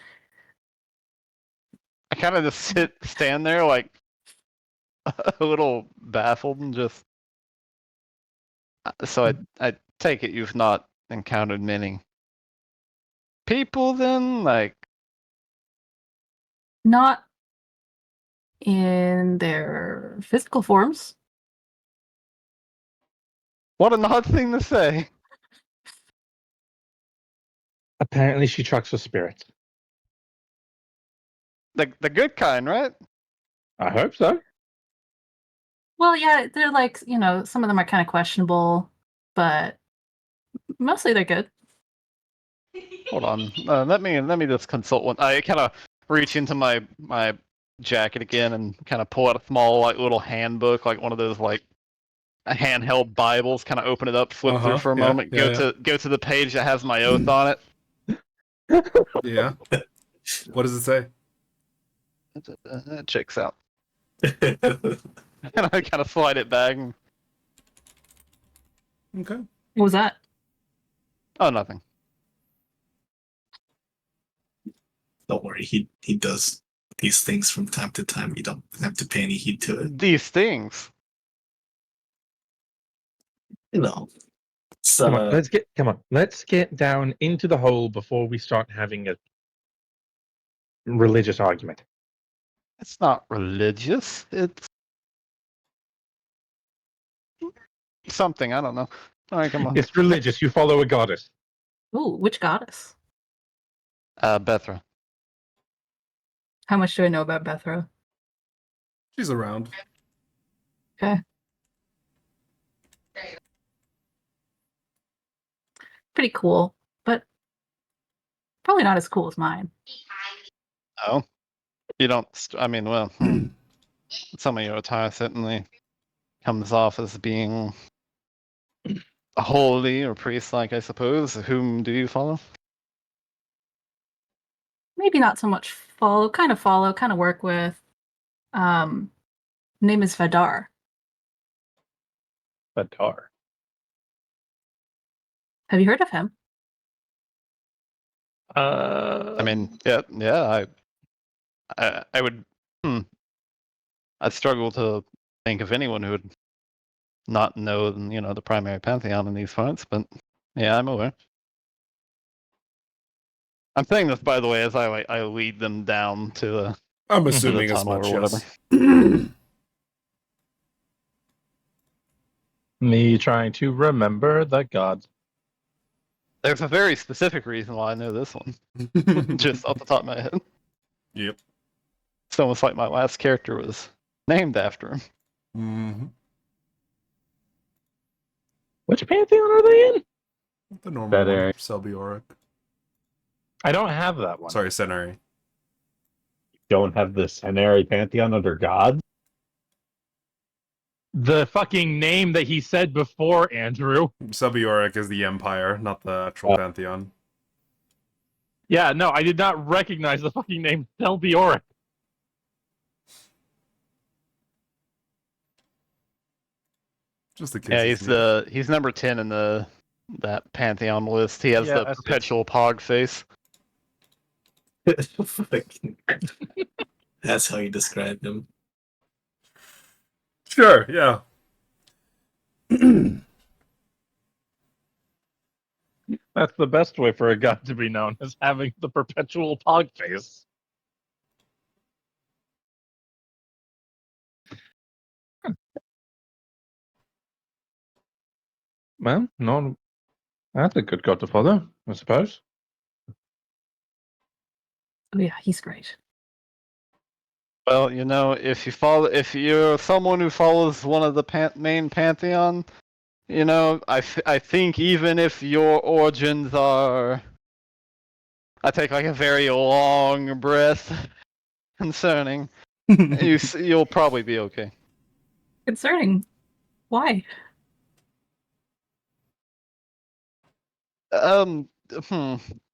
kind of just stand there like a little baffled and just. So I take it you've not encountered many people then, like. not in their physical forms. What an odd thing to say. Apparently, she trucks with spirits. The good kind, right? I hope so. Well, yeah, they're like, some of them are kind of questionable, but mostly they're good. Hold on. Let me just consult one. I kind of reach into my jacket again and kind of pull out a small like little handbook, like one of those like handheld Bibles. Kind of open it up, flip through for a Yeah, moment, yeah, go to the page that has my oath on it. Yeah. What does it say? That checks out. And I kind of slide it back. And, Okay. What was that? oh, nothing. Don't worry, he does these things from time to time. You don't have to pay any heed to it. These things. So Come on, let's get down into the hole before we start having a religious argument. It's not religious. It's something. I don't know. All right, come on. It's religious. You follow a goddess. Ooh, which goddess? Bethra. How much do I know about Bethra? She's around. Okay. Pretty cool, but probably not as cool as mine. Oh, you don't. I mean, well, some of your attire certainly comes off as being holy or priest-like, I suppose. Whom do you follow? Maybe not so much follow, kind of work with. Name is Vadar. Badar. Have you heard of him? I mean, yeah. I would. I'd struggle to think of anyone who would not know, the primary pantheon in these parts. But yeah, I'm aware. I'm saying this, by the way, as I lead them down to the I'm assuming as tunnel much, or whatever. yes. Me trying to remember the gods. There's a very specific reason why I know this one, just off the top of my head. Yep. It's almost like my last character was named after him. Mm-hmm. Which pantheon are they in? The normal That one. area. Selbioric. I don't have that one. Sorry, Senari. Don't have the Cenary pantheon under gods. The fucking name that he said before, Andrew. Selbioric is the Empire, not the actual pantheon. Yeah, no, I did not recognize the fucking name Selbioric. Just the case. Yeah, it's he's number 10 in that pantheon list. He has Yeah, the I see. perpetual pog face. fucking- that's how you described him. Sure, yeah. That's the best way for a god to be known, as having the perpetual pog face. Well, no, that's a good god to follow, I suppose. Oh yeah, he's great. Well, if you're someone who follows one of the main pantheon, I think even if your origins are, I take like a very long breath concerning, you'll probably be okay. Concerning. Why?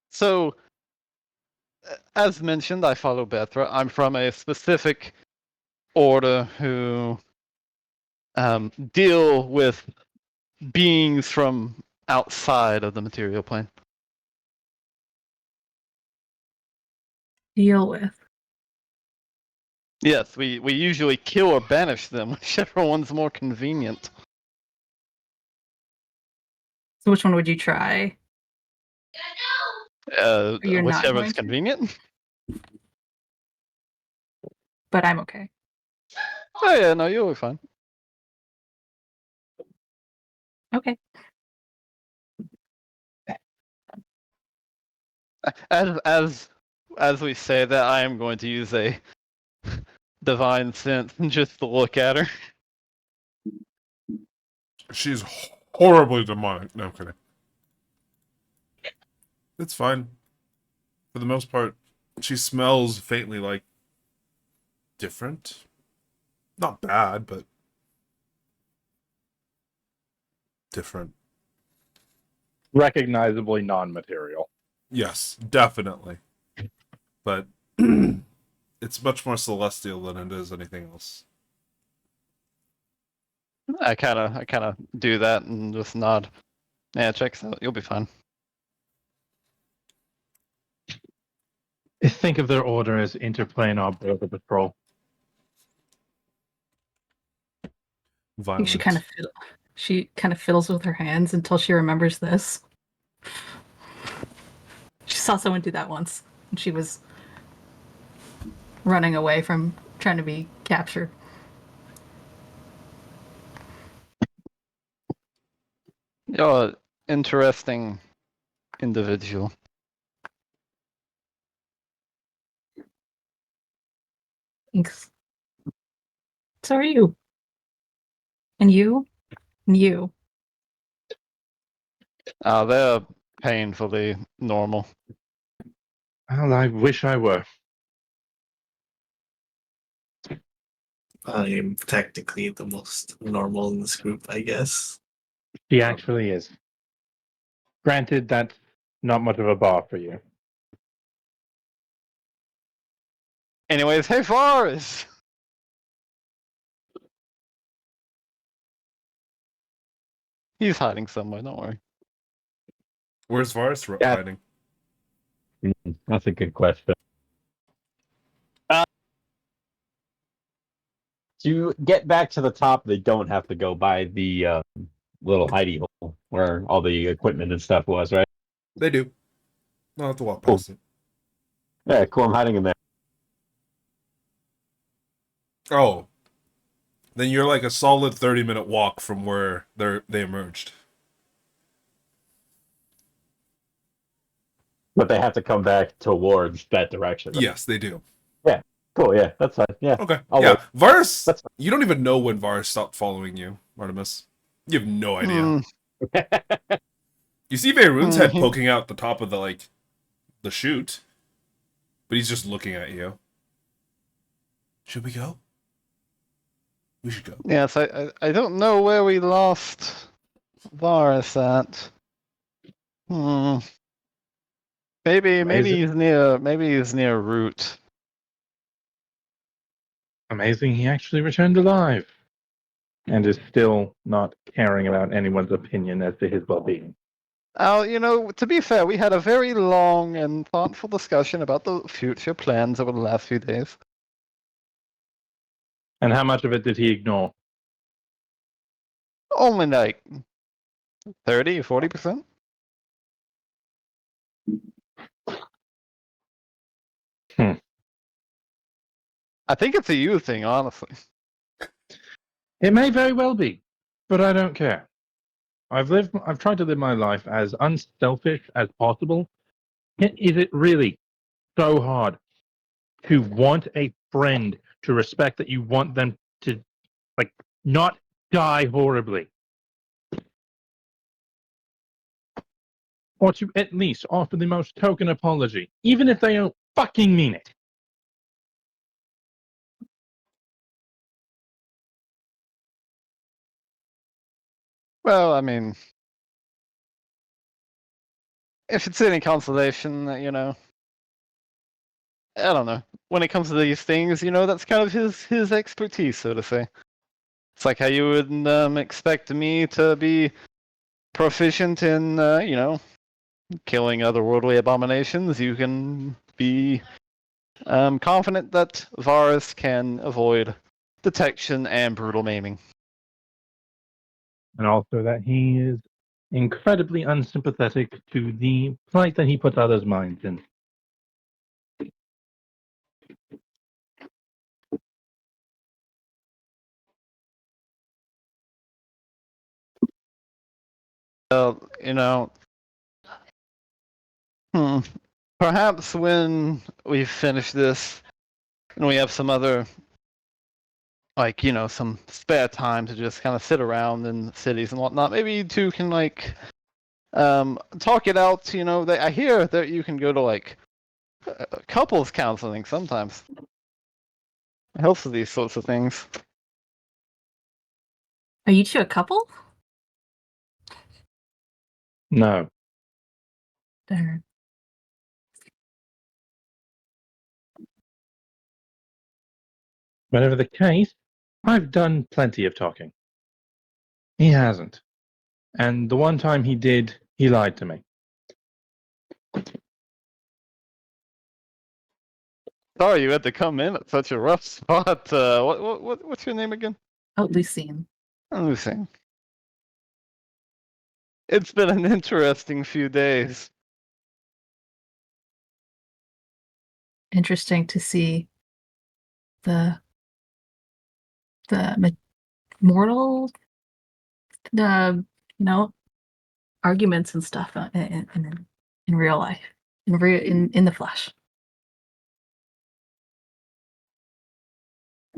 So as mentioned, I follow Bethra. I'm from a specific order who deal with beings from outside of the material plane. Deal with. Yes, we usually kill or banish them, whichever one's more convenient. So which one would you try? You're not Whichever's going to? convenient. But I'm okay. Oh yeah, no, you'll be fine. Okay. As we say that, I am going to use a divine sense just to look at her. She's horribly demonic. No, I'm kidding. It's fine. For the most part, she smells faintly like different. Not bad, but different. Recognizably non-material. Yes, definitely. But it's much more celestial than it is anything else. I kind of do that and just nod. Yeah, check this out. You'll be fine. Think of their order as interplanar border patrol. I think Violent. she kind of fiddles with her hands until she remembers this. She saw someone do that once, and she was running away from trying to be captured. You're an interesting individual. Thanks. So are you. And you. And you. They're painfully normal. Well, I wish I were. I am technically the most normal in this group, I guess. He actually is. Granted, that's not much of a bar for you. Anyways, hey Forrest! He's hiding somewhere, don't worry. Where's Varus Yeah. hiding? That's a good question. To get back to the top, they don't have to go by the little hidey hole where all the equipment and stuff was, right? They do. I'll have to walk Cool. past it. Yeah, cool. I'm hiding in there. Oh. Then you're like a solid 30-minute walk from where they emerged. But they have to come back towards that direction. Right? Yes, they do. Cool. Yeah, that's fine. Yeah. Okay. I'll yeah. wait. Varus, That's fine. you don't even know when Varus stopped following you, Artemis. You have no idea. You see Veyron's head poking out the top of the chute, but he's just looking at you. Should we go? We should go. Yes, I don't know where we lost Varus at. Maybe Amazing. he's near Root. Amazing he actually returned alive. And is still not caring about anyone's opinion as to his well-being. To be fair, we had a very long and thoughtful discussion about the future plans over the last few days. And how much of it did he ignore? Only like 30 or 40%. I think it's a you thing, honestly. It may very well be, but I don't care. I've tried to live my life as unselfish as possible. Is it really so hard to want a friend to respect that you want them to, not die horribly? Or to at least offer the most token apology, even if they don't fucking mean it? Well, I mean, if it's any consolation, I don't know. When it comes to these things, that's kind of his expertise, so to say. It's like how you would expect me to be proficient in, killing otherworldly abominations. You can be confident that Varus can avoid detection and brutal maiming. And also that he is incredibly unsympathetic to the plight that he puts others' minds in. You know, perhaps when we finish this and we have some other, some spare time to just kind of sit around in cities and whatnot, maybe you two can, talk it out. I hear that you can go to, couples counseling sometimes. It helps with these sorts of things. Are you two a couple? No. Darn. Whatever the case, I've done plenty of talking. He hasn't. And the one time he did, he lied to me. Sorry you had to come in at such a rough spot. What's your name again? Oh, Lucine. I'm Lucy. It's been an interesting few days. Interesting to see the mortal, arguments and stuff in real life, in the flesh.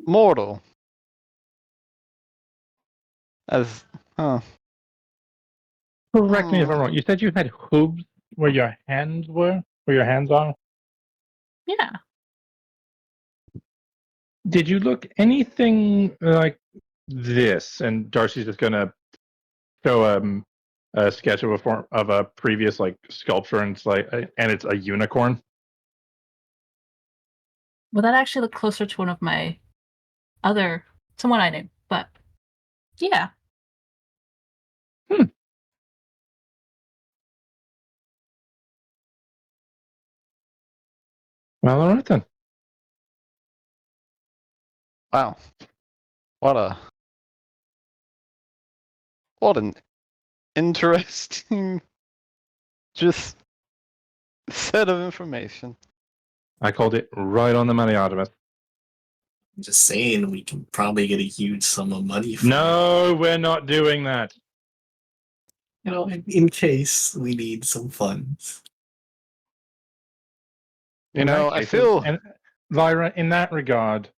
Mortal. As, huh. Correct me if I'm wrong. You said you had hooves where your hands were? Where your hands are? Yeah. Did you look anything like this? And Darcy's just gonna show a sketch of a form of a previous sculpture, and it's a unicorn. Well, that actually looked closer to one of my someone I knew, but yeah. Well, all right then. Wow. What an interesting just set of information. I called it right on the money, Artemis. I'm just saying, we can probably get a huge sum of money for No, we're not doing that. in case we need some funds. I feel and Lyra, in that regard,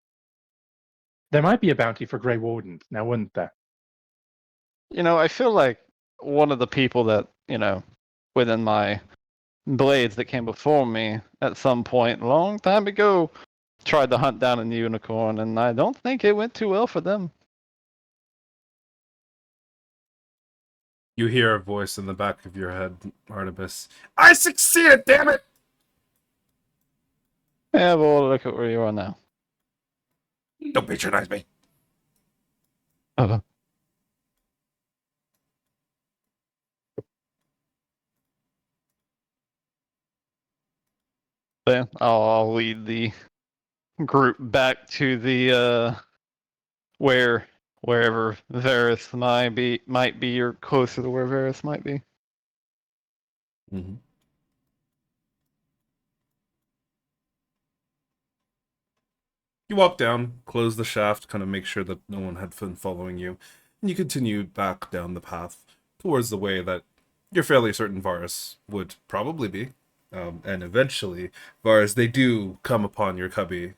there might be a bounty for Grey Wardens, now wouldn't there? I feel like one of the people that, within my blades that came before me at some point a long time ago tried to hunt down a unicorn, and I don't think it went too well for them. You hear a voice in the back of your head, Artemis. I succeeded, damn it! Yeah, but look at where you are now. Don't patronize me. Okay. Then I'll lead the group back to the wherever Varus might be, or closer to where Varus might be. Mm-hmm. You walk down, close the shaft, kind of make sure that no one had been following you, and you continue back down the path towards the way that you're fairly certain Varus would probably be. And eventually, Varus, they do come upon your cubby,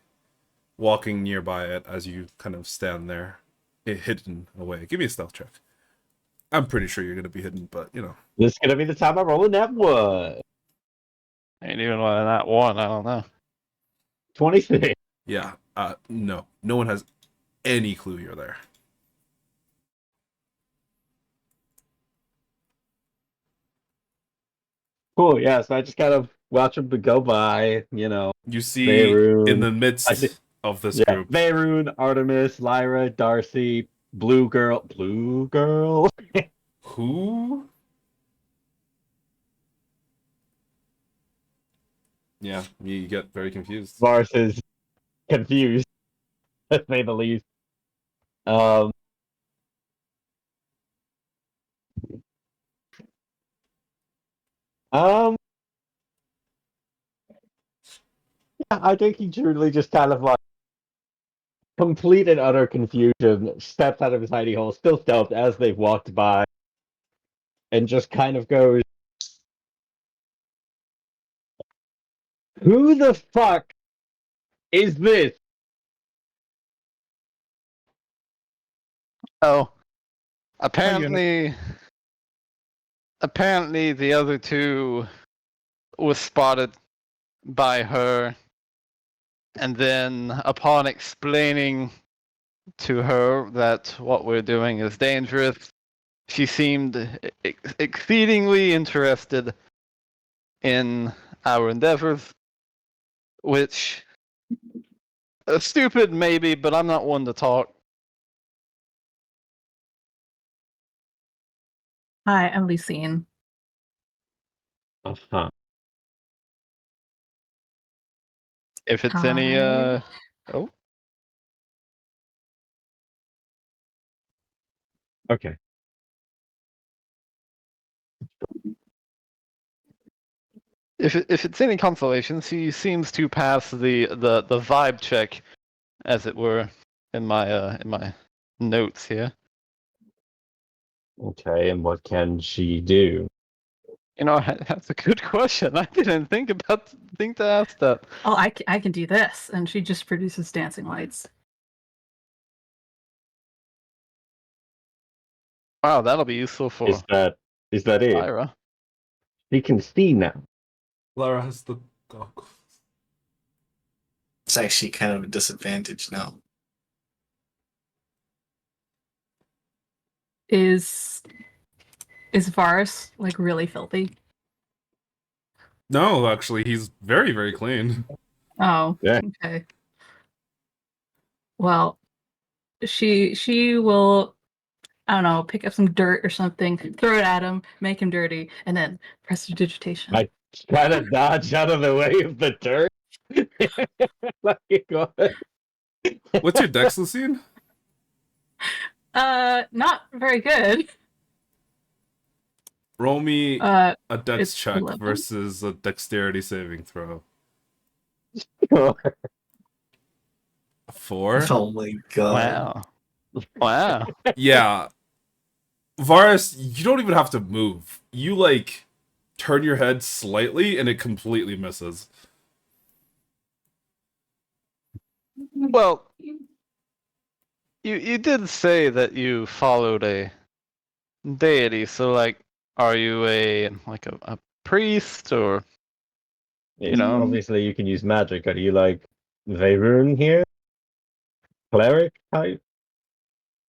walking nearby it as you kind of stand there, hidden away. Give me a stealth check. I'm pretty sure you're going to be hidden, but, This is gonna be the time I roll in that one. Ain't even that one, I don't know. 26. Yeah, no. No one has any clue you're there. Cool, yeah, so I just kind of watch them go by. You know, You see Beirut. in the I midst think- of this yeah, group, Beirut, Artemis, Lyra, Darcy, Blue Girl. who? Yeah, you get very confused. Vars is confused, to say the least. Um, um, yeah, I think he truly just kind of like complete and utter confusion, steps out of his hidey hole, still stealth as they've walked by, and just kind of goes, "Who the fuck is this?" Oh, apparently the other two was spotted by her, and then upon explaining to her that what we're doing is dangerous, she seemed exceedingly interested in our endeavors, which stupid maybe, but I'm not one to talk. Hi, I'm Lucine. Uh-huh. If it's any Hi. oh, Okay. if it's any consolation, she seems to pass the vibe check, as it were, in my notes here. Okay, and what can she do? You know, that's a good question. I didn't think to ask that. Oh, I can do this. And she just produces dancing lights. Wow, that'll be useful for Is that it? Lyra. She can see now. Lara has the goggles. It's actually kind of a disadvantage now. Is Varus like really filthy? No, actually, he's very, very clean. Oh, Yeah. okay. Well, she will, I don't know, pick up some dirt or something, throw it at him, make him dirty, and then prestidigitation. I try to dodge out of the way of the dirt. Like, what? What's your dex, Lucine? Not very good. Roll me Uh, a dex it's check 11. versus a dexterity saving throw. 4? Oh my god. Wow. Yeah. Varus, you don't even have to move. You, like, turn your head slightly and it completely misses. Well, you did say that you followed a deity, so like, are you a priest or? You know. obviously you can use magic. Are you like Veyron here? Cleric type?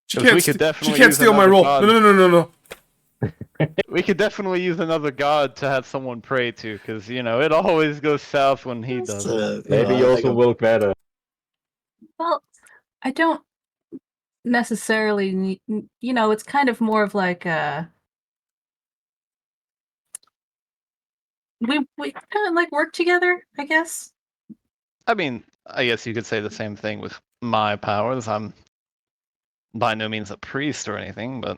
She 'Cause can't, we could definitely she can't use steal my another roll. god. No. We could definitely use another god to have someone pray to, because it always goes south when he It's, does. Maybe you also will better. well, I don't necessarily need, it's kind of more of like we kind of like work together, I guess. I mean, I guess you could say the same thing with my powers. I'm by no means a priest or anything, but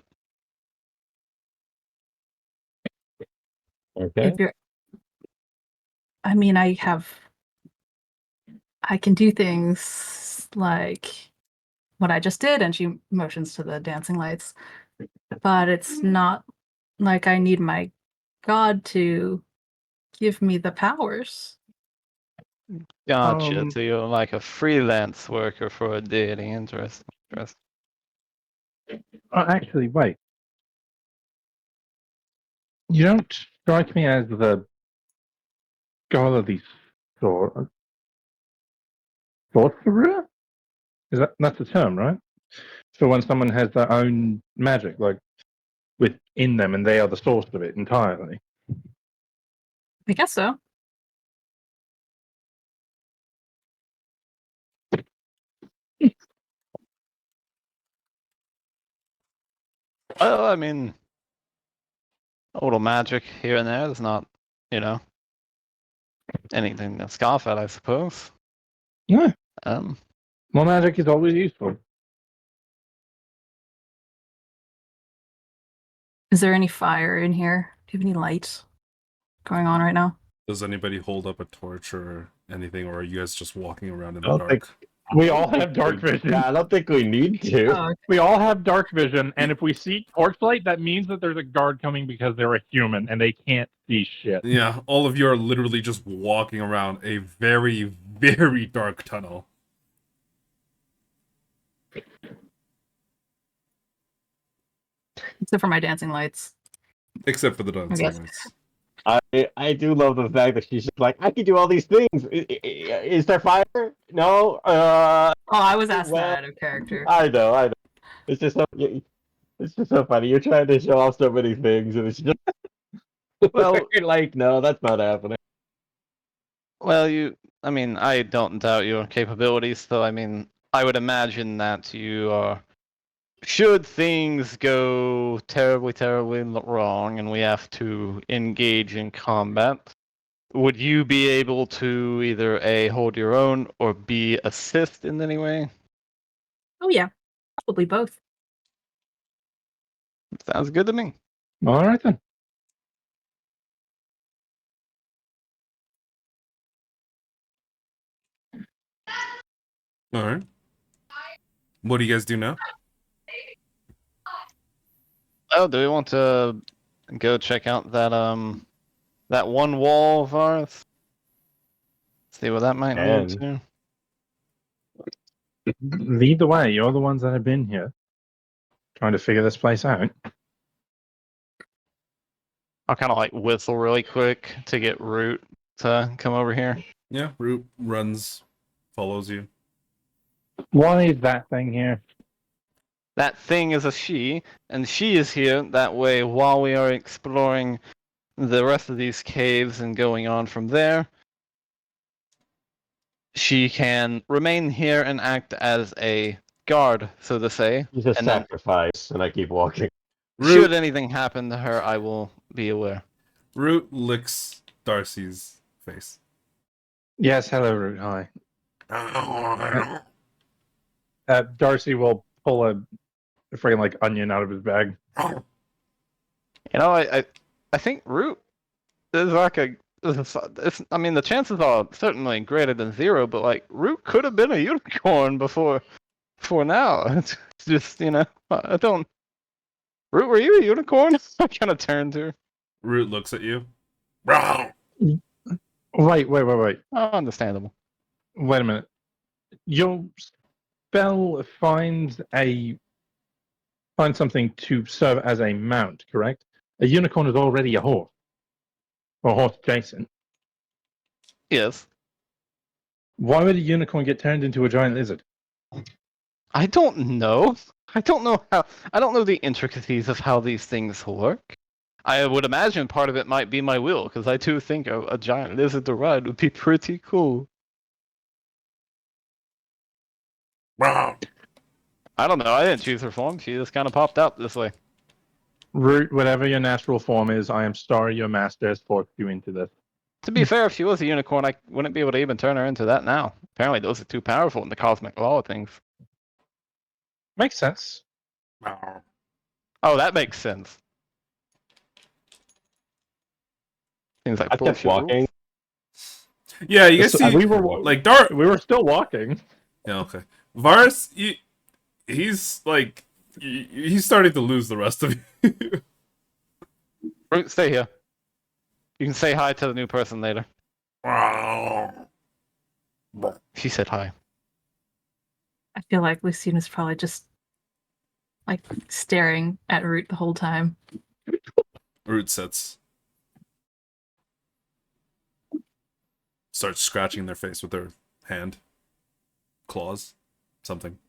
Okay. If you're, I mean, I can do things like what I just did, and she motions to the dancing lights. But it's not like I need my god to give me the powers. gotcha. So you're like a freelance worker for a deity. Interesting. Actually, wait. You don't strike me as the scholarly sorcerer? That's a term, right? So when someone has their own magic, like within them, and they are the source of it entirely. I guess so. Well, I mean, a little magic here and there is not, you know, anything to scoff at, I suppose. Yeah, Um, more magic is always useful. Is there any fire in here? Do you have any light going on right now? Does anybody hold up a torch or anything, or are you guys just walking around in I the don't think- dark? We all have dark vision. Yeah, I don't think we need to. Oh, We all have dark vision, and if we see torchlight, that means that there's a guard coming because they're a human and they can't see shit. Yeah, all of you are literally just walking around a very, very dark tunnel. except for my dancing lights. Except for the dancing guess. lights. I do love the fact that she's just like, I can do all these things. Is there fire? No. Oh, I was asked Well, that out of character. I know. It's just so funny. You're trying to show off so many things, and it's just Well- you're like, no, that's not happening. well, I mean, I don't doubt your capabilities, so I mean, I would imagine that you are. Should things go terribly, terribly wrong and we have to engage in combat, would you be able to either A, hold your own, or B, assist in any way? Oh yeah, probably both. Sounds good to me. All right then. All right. What do you guys do now? Oh, do we want to go check out that that one wall of ours? See what that might lead to. Lead the way. You're the ones that have been here, trying to figure this place out. I'll kind of like whistle really quick to get Root to come over here. Yeah, Root runs, follows you. Why is that thing here? That thing is a she, and she is here. That way, while we are exploring the rest of these caves and going on from there, she can remain here and act as a guard, so to say. It's a And then- sacrifice, and I keep walking. Should anything happen to her, I will be aware. Root licks Darcy's face. Yes, hello, Root. Hi. Darcy will pull a freaking like onion out of his bag. You know, I think Root is like I mean, the chances are certainly greater than 0, but like Root could have been a unicorn before now. It's just, you know, I don't. Root, were you a unicorn? I kind of turned to her. Root looks at you. Wait. Oh, understandable. Wait a minute. Your spell finds something to serve as a mount, correct? A unicorn is already a horse. Or horse adjacent. Yes. Why would a unicorn get turned into a giant lizard? I don't know. I don't know the intricacies of how these things work. I would imagine part of it might be my will, because I too think a giant lizard to ride would be pretty cool. I don't know. I didn't choose her form. She just kind of popped out this way. Root, whatever your natural form is, I am sorry your master has forced you into this. To be fair, if she was a unicorn, I wouldn't be able to even turn her into that now. Apparently, those are too powerful in the cosmic law of things. Makes sense. Oh, that makes sense. Seems like I kept bullshit walking. rules. Yeah, you guys So, see, we were like, Dar. we were still walking. Yeah, okay. Varus, he's like, he's starting to lose the rest of you. Root, stay here. You can say hi to the new person later. She said hi. I feel like Lucina's probably just like staring at Root the whole time. Root sits. Starts scratching their face with her hand. Claws. Something.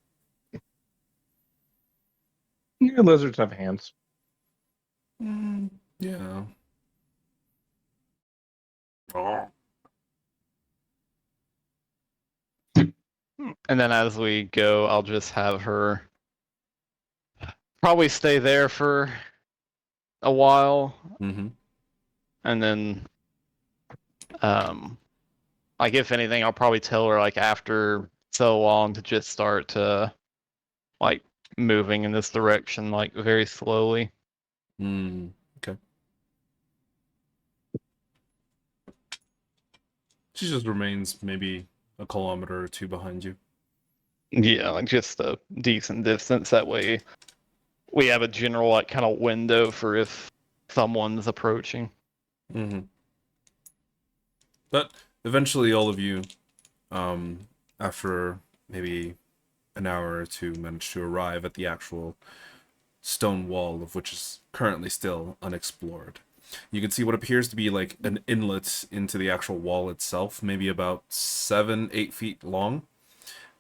Yeah, lizards have hands. Yeah. And then as we go, I'll just have her probably stay there for a while, Mm-hmm. and then, like if anything, I'll probably tell her like after so long to just start like moving in this direction, like very slowly. Okay. She just remains maybe a kilometer or two behind you. Yeah, like just a decent distance. That way, we have a general like kind of window for if someone's approaching. Mm-hmm. But eventually, all of you, after maybe an hour or two, manage to arrive at the actual stone wall, of which is currently still unexplored. You can see what appears to be like an inlet into the actual wall itself, maybe about 7-8 feet long.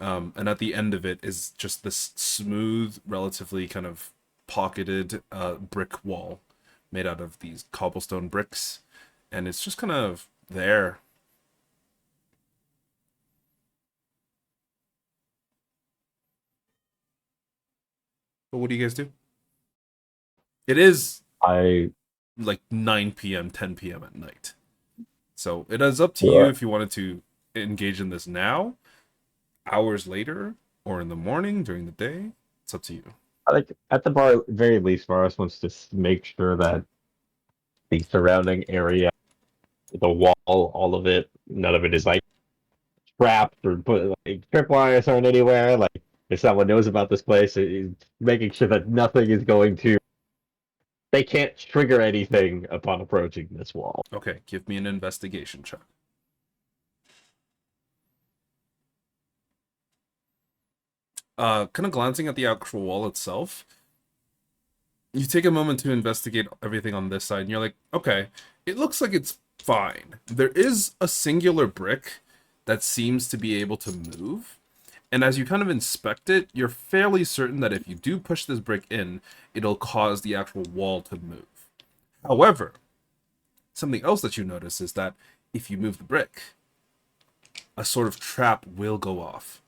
And at the end of it is just this smooth, relatively kind of pocketed brick wall made out of these cobblestone bricks. And it's just kind of there. But what do you guys do? It is I like 9 p.m., 10 p.m. at night. So it is up to you if you wanted to engage in this now, hours later, or in the morning, during the day. It's up to you. I think at the bar, very least, Varus wants to make sure that the surrounding area, the wall, all of it, none of it is like trapped or put like tripwires aren't anywhere. Like if someone knows about this place, making sure that nothing is going to. They can't trigger anything upon approaching this wall. Okay, give me an investigation check. Kind of glancing at the actual wall itself, you take a moment to investigate everything on this side, and you're like, okay, it looks like it's fine. There is a singular brick that seems to be able to move, and as you kind of inspect it, you're fairly certain that if you do push this brick in, it'll cause the actual wall to move. However, something else that you notice is that if you move the brick, a sort of trap will go off.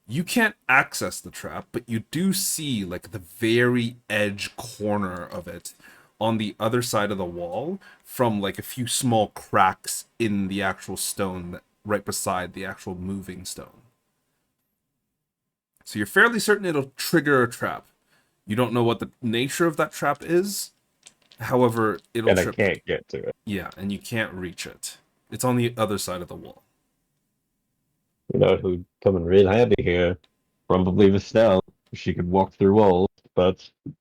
You can't access the trap, but you do see like the very edge corner of it on the other side of the wall from like a few small cracks in the actual stone right beside the actual moving stone. So you're fairly certain it'll trigger a trap. You don't know what the nature of that trap is. However, it'll And I trip. can't get to it. Yeah, and you can't reach it. It's on the other side of the wall. You know who'd come in real handy here? Probably Vestel. She could walk through walls, but is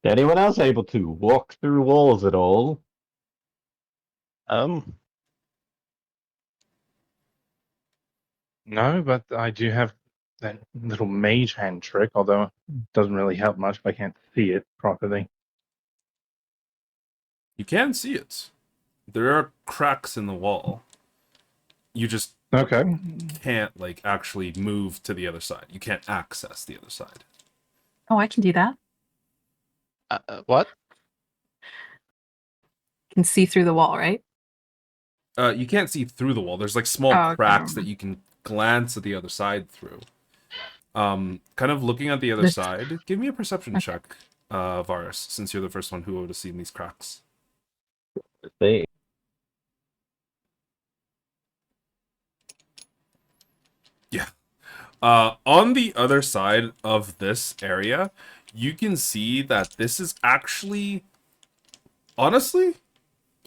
anyone else able to walk through walls at all? No, but I do have that little mage hand trick, although it doesn't really help much if I can't see it properly. You can see it. There are cracks in the wall. You just Okay. can't like actually move to the other side. You can't access the other side. Oh, I can do that. What? Can see through the wall, right? You can't see through the wall. There's like small Oh, okay, cracks never that you can glance at the other side through. Kind of looking at the other This- side. Give me a perception Okay. check, Varus, since you're the first one who would have seen these cracks. They On the other side of this area, you can see that this is actually, honestly,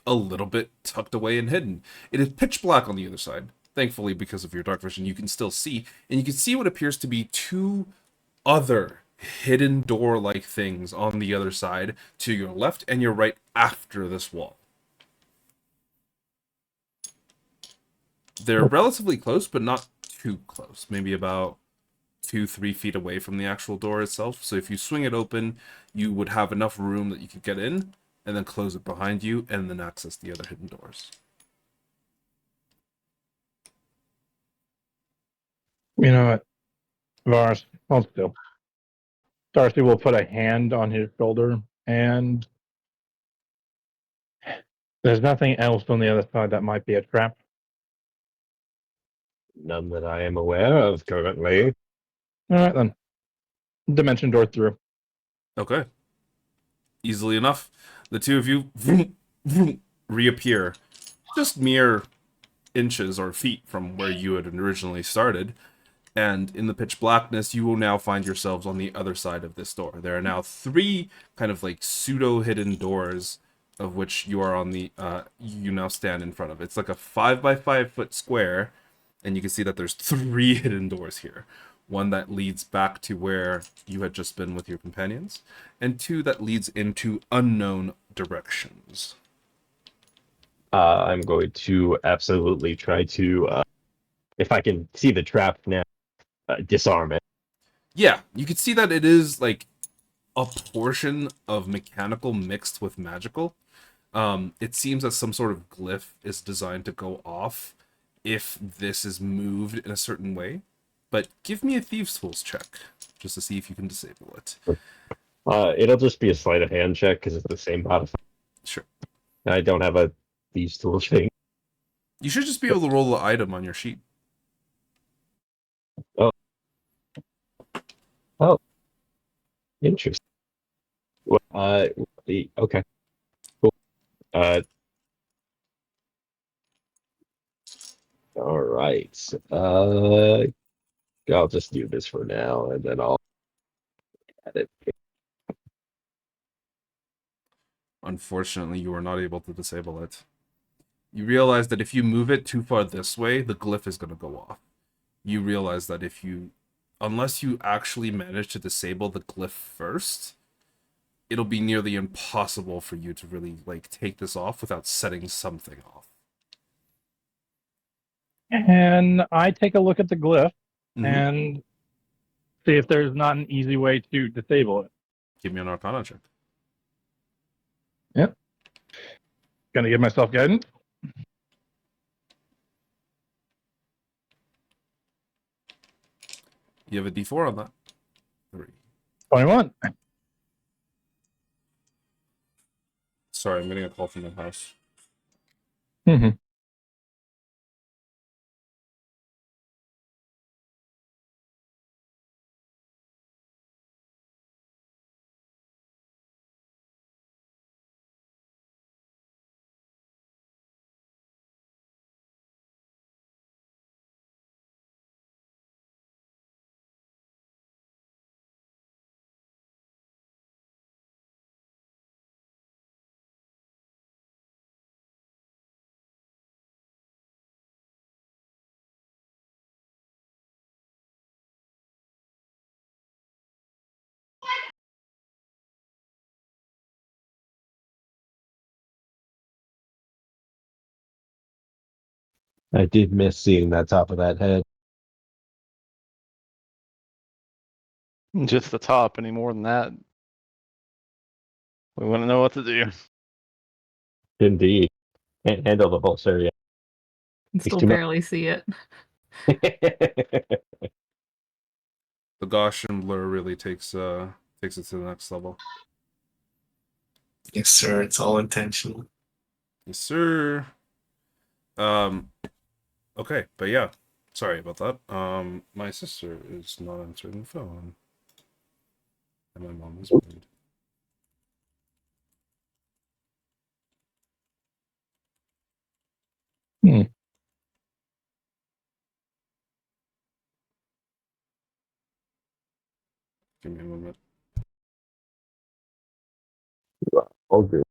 a little bit tucked away and hidden. It is pitch black on the other side. Thankfully, because of your dark vision, you can still see. And you can see what appears to be two other hidden door-like things on the other side to your left and your right after this wall. They're relatively close, but not too close. Maybe about 2-3 feet away from the actual door itself. So if you swing it open, you would have enough room that you could get in and then close it behind you and then access the other hidden doors. You know what? Varus, hold still. Darcy will put a hand on his shoulder, and there's nothing else on the other side that might be a trap. none that I am aware of currently. All right, then. Dimension door through. Okay. Easily enough, the two of you reappear just mere inches or feet from where you had originally started. And in the pitch blackness, you will now find yourselves on the other side of this door. There are now three kind of like pseudo hidden doors, of which you are on the you now stand in front of. It's like a 5 by 5 foot square, and you can see that there's three hidden doors here. One that leads back to where you had just been with your companions, and two that leads into unknown directions. I'm going to absolutely try to, if I can see the trap now, disarm it. Yeah, you can see that it is like a portion of mechanical mixed with magical. It seems that some sort of glyph is designed to go off if this is moved in a certain way. But give me a thieves' tools check just to see if you can disable it. It'll just be a sleight of hand check because it's the same modifier. Sure. I don't have a these tools thing. You should just be able to roll the item on your sheet. Oh, interesting. Well, okay, cool. All right. I'll just do this for now, and then I'll add it. Unfortunately, you are not able to disable it. You realize that if you move it too far this way, the glyph is going to go off. You realize that if you, unless you actually manage to disable the glyph first, it'll be nearly impossible for you to really like take this off without setting something off. And I take a look at the glyph Mhm. and see if there's not an easy way to disable it. Give me an Arcana check. Gonna give myself guidance. You have a D4 on that. 3. 21. Sorry, I'm getting a call from the house. Mm-hmm. I did miss seeing that top of that head. Just the top. Any more than that, we wouldn't know what to do. Indeed, can't handle the whole area. Can It's still too much. barely see it. The Gaussian blur really takes it to the next level. Yes, sir. It's all intentional. Yes, sir. Okay, but yeah. Sorry about that. My sister is not answering the phone. And my mom is worried. Give me a moment. All good.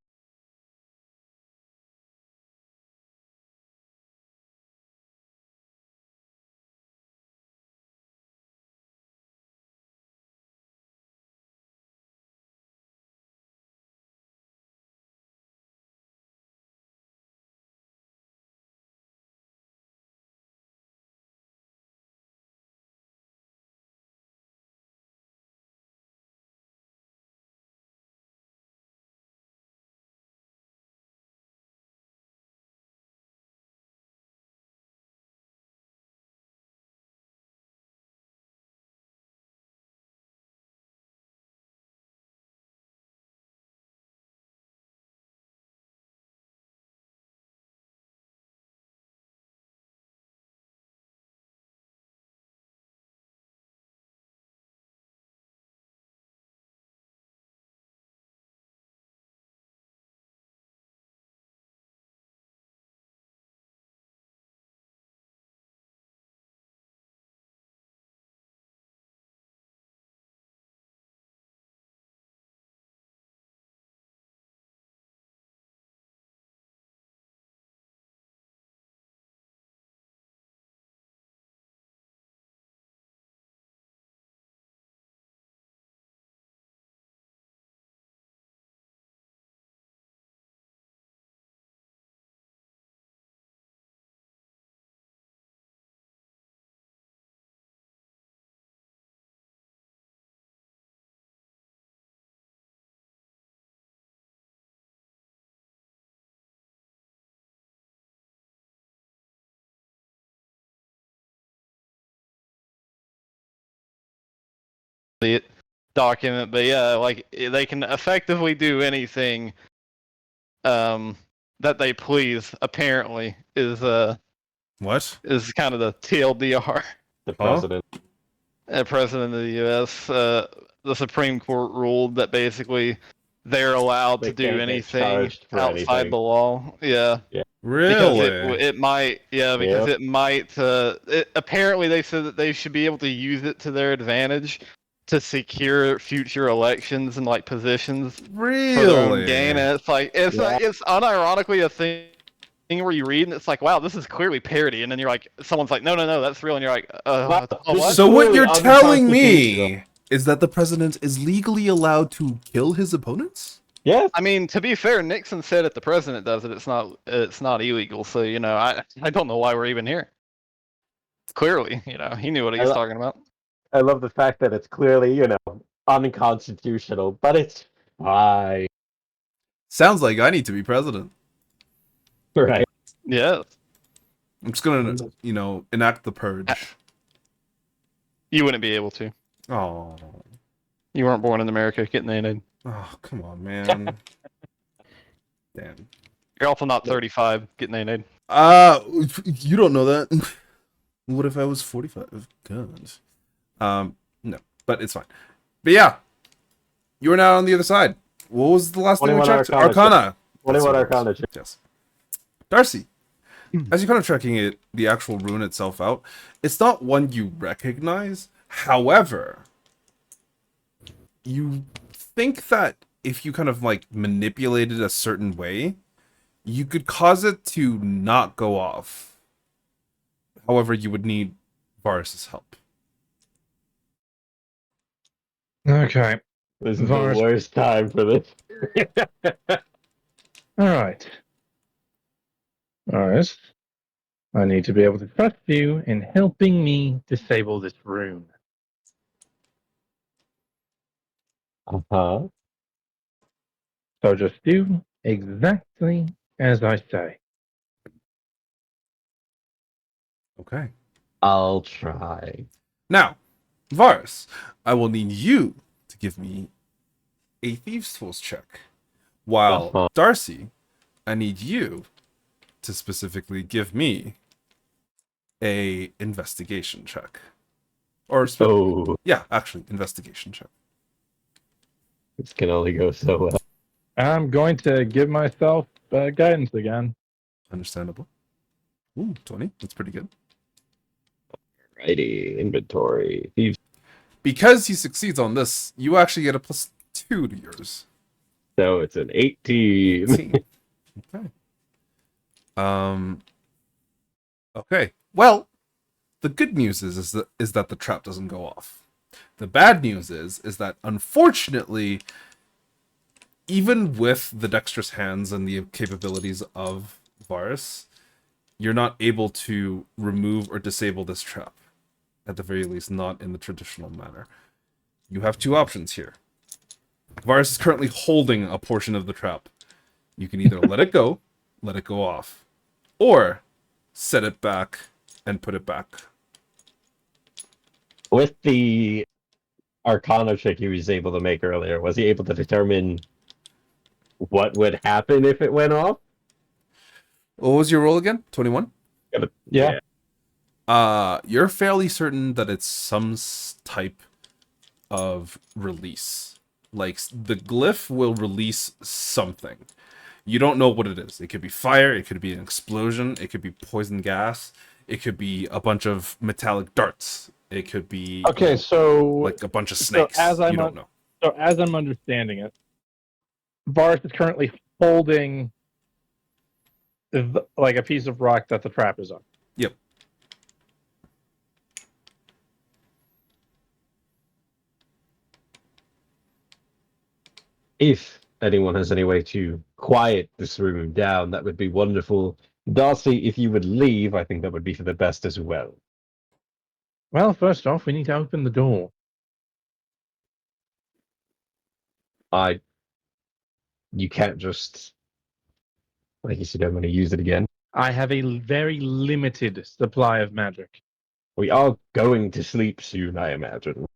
the document, but yeah, like they can effectively do anything that they please. Apparently, is What? kind of the TLDR. The Huh? president. President of the U.S. The Supreme Court ruled that basically they're allowed They to do can't get anything charged for outside anything. the law. Yeah. Really? Because it might, yeah, because Yep. it might. Apparently, they said that they should be able to use it to their advantage to secure future elections and like positions for their own gain. Really? And it's like it's unironically a thing where you read and it's like, wow, this is clearly parody, and then you're like, someone's like, no, that's real, and you're like, Well, what? So what Clearly you're telling unconstitutional. me is that the president is legally allowed to kill his opponents? Yes. I mean, to be fair, Nixon said if the president does it, it's not illegal. So I don't know why we're even here. Clearly, he knew what he was talking about. I love the fact that it's clearly, unconstitutional, but it's fine. Sounds like I need to be president. Right. Yeah, I'm just gonna, enact the purge. you wouldn't be able to. Oh, You weren't born in America, getting in. come on, man. Damn. You're also not 35, getting in. You don't know that. What if I was 45? God. No, but it's fine. But yeah, you are now on the other side. What was the last thing we 21 checked? Arcana. Arcana. 21 That's what it Arcana was. check. Yes. Darcy, as you're kind of checking the actual rune itself out, it's not one you recognize. However, you think that if you kind of like manipulate it a certain way, you could cause it to not go off. However, you would need Varus's help. Okay. This is Varus. the worst time for this. All right. Varus, I need to be able to trust you in helping me disable this rune. Uh-huh. So just do exactly as I say. Okay. I'll try. Now, Varus, I will need you to give me a Thieves' Tools check. While Uh-huh. Darcy, I need you to specifically give me a investigation check. Oh, yeah, actually, investigation check. this can only go so well. I'm going to give myself guidance again. Understandable. Ooh, 20. That's pretty good. Righty, inventory. Thieves. Because he succeeds on this, you actually get a +2 to yours. So it's an 18. 18. Okay. Okay. Well, the good news is that the trap doesn't go off. The bad news is that unfortunately, even with the dexterous hands and the capabilities of Varus, you're not able to remove or disable this trap. At the very least, not in the traditional manner. You have two options here. Varus is currently holding a portion of the trap. You can either let it go off, or set it back and put it back. With the Arcana check he was able to make earlier, was he able to determine what would happen if it went off? What was your roll again? 21? Yeah. You're fairly certain that it's some type of release. Like, the glyph will release something. You don't know what it is. It could be fire, it could be an explosion, it could be poison gas, it could be a bunch of metallic darts, it could be Okay, so like a bunch of snakes. as I'm you don't know. So as I'm understanding it, Varus is currently holding like a piece of rock that the trap is on. Yep. If anyone has any way to quiet this room down, that would be wonderful. Darcy, if you would leave, I think that would be for the best as well. Well, first off, we need to open the door. You can't just, like you said, I'm going to use it again. I have a very limited supply of magic. We are going to sleep soon, I imagine.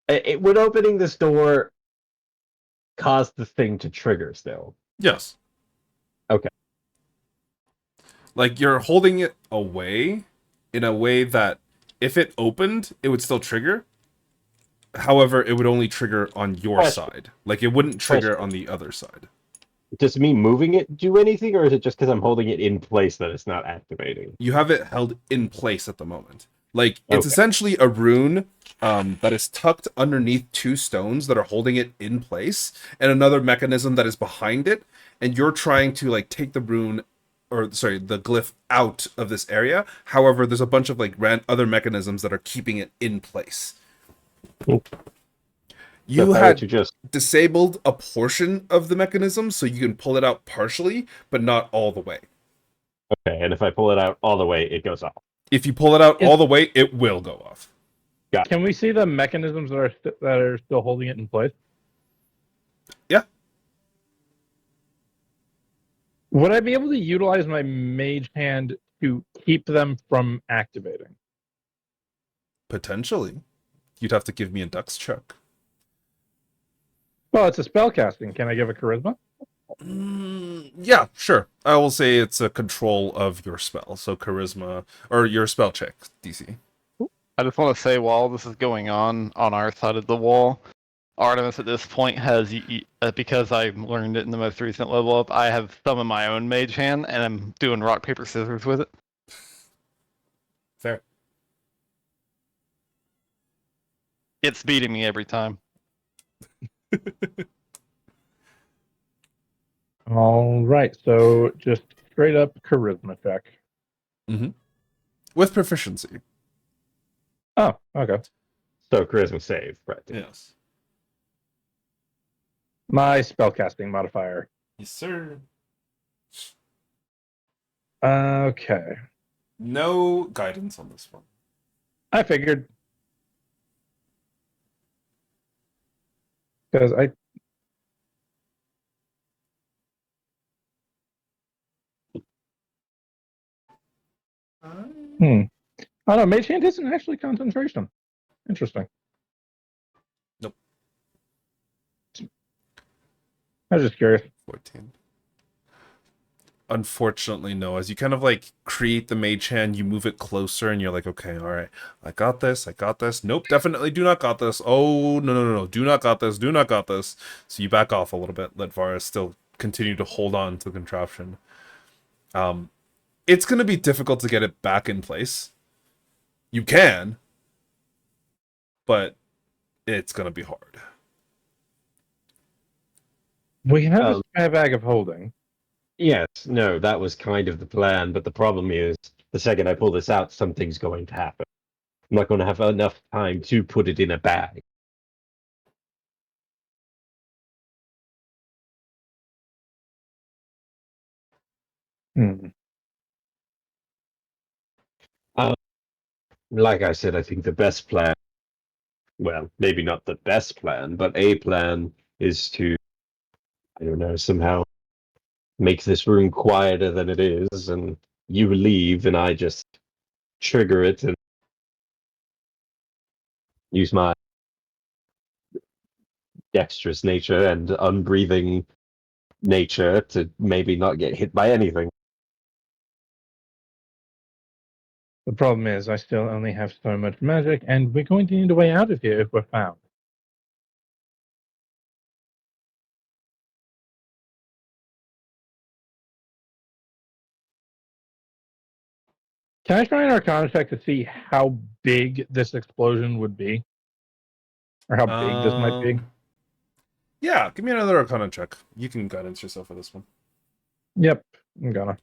Would opening this door cause the thing to trigger still? Yes. Okay. Like you're holding it away in a way that if it opened, it would still trigger. However, it would only trigger on your Question. side. Like it wouldn't trigger Question. on the other side. Does me moving it do anything, or is it just because I'm holding it in place that it's not activating? You have it held in place at the moment. Like it's Okay. essentially a rune that is tucked underneath two stones that are holding it in place, and another mechanism that is behind it. And you're trying to like take the rune, or sorry, the glyph out of this area. However, there's a bunch of like other mechanisms that are keeping it in place. Cool. You So if I were had to just disabled a portion of the mechanism so you can pull it out partially, but not all the way. okay, and if I pull it out all the way, it goes off. If you pull it out all the way, it will go off. Can we see the mechanisms that are still holding it in place? Yeah. Would I be able to utilize my mage hand to keep them from activating? Potentially. You'd have to give me a dex check. Well, it's a spell casting. Can I give a charisma? Yeah, sure. I will say it's a control of your spell, so charisma, or your spell check, DC. I just want to say, while this is going on our side of the wall, Artemis at this point has, because I learned it in the most recent level up, I have some of my own mage hand, and I'm doing rock, paper, scissors with it. Fair. It's beating me every time. All right, so just straight up charisma check. With proficiency. Oh, okay. So charisma save, right? Yes. My spellcasting modifier. Yes, sir. Okay. No guidance on this one. I figured. Because I. Oh no, Mage Hand isn't actually concentration. Interesting. Nope. I was just curious. 14. Unfortunately, no. As you kind of like create the mage hand, you move it closer and you're like, okay, all right, I got this, I got this. Nope, definitely do not got this. Oh, no. Do not got this, do not got this. So you back off a little bit. Let Varus still continue to hold on to the contraption. It's going to be difficult to get it back in place. You can, but it's going to be hard. We have a spare bag of holding. Yes, no, that was kind of the plan, but the problem is the second I pull this out, something's going to happen. I'm not going to have enough time to put it in a bag. Like I said, I think the best plan, well, maybe not the best plan, but a plan is to, I don't know, somehow make this room quieter than it is, and you leave, and I just trigger it and use my dexterous nature and unbreathing nature to maybe not get hit by anything. The problem is, I still only have so much magic, and we're going to need a way out of here if we're found. Can I try an Arcana check to see how big this explosion would be? Or how big this might be? Yeah, give me another Arcana check. You can guidance yourself for this one. Yep, I'm gonna.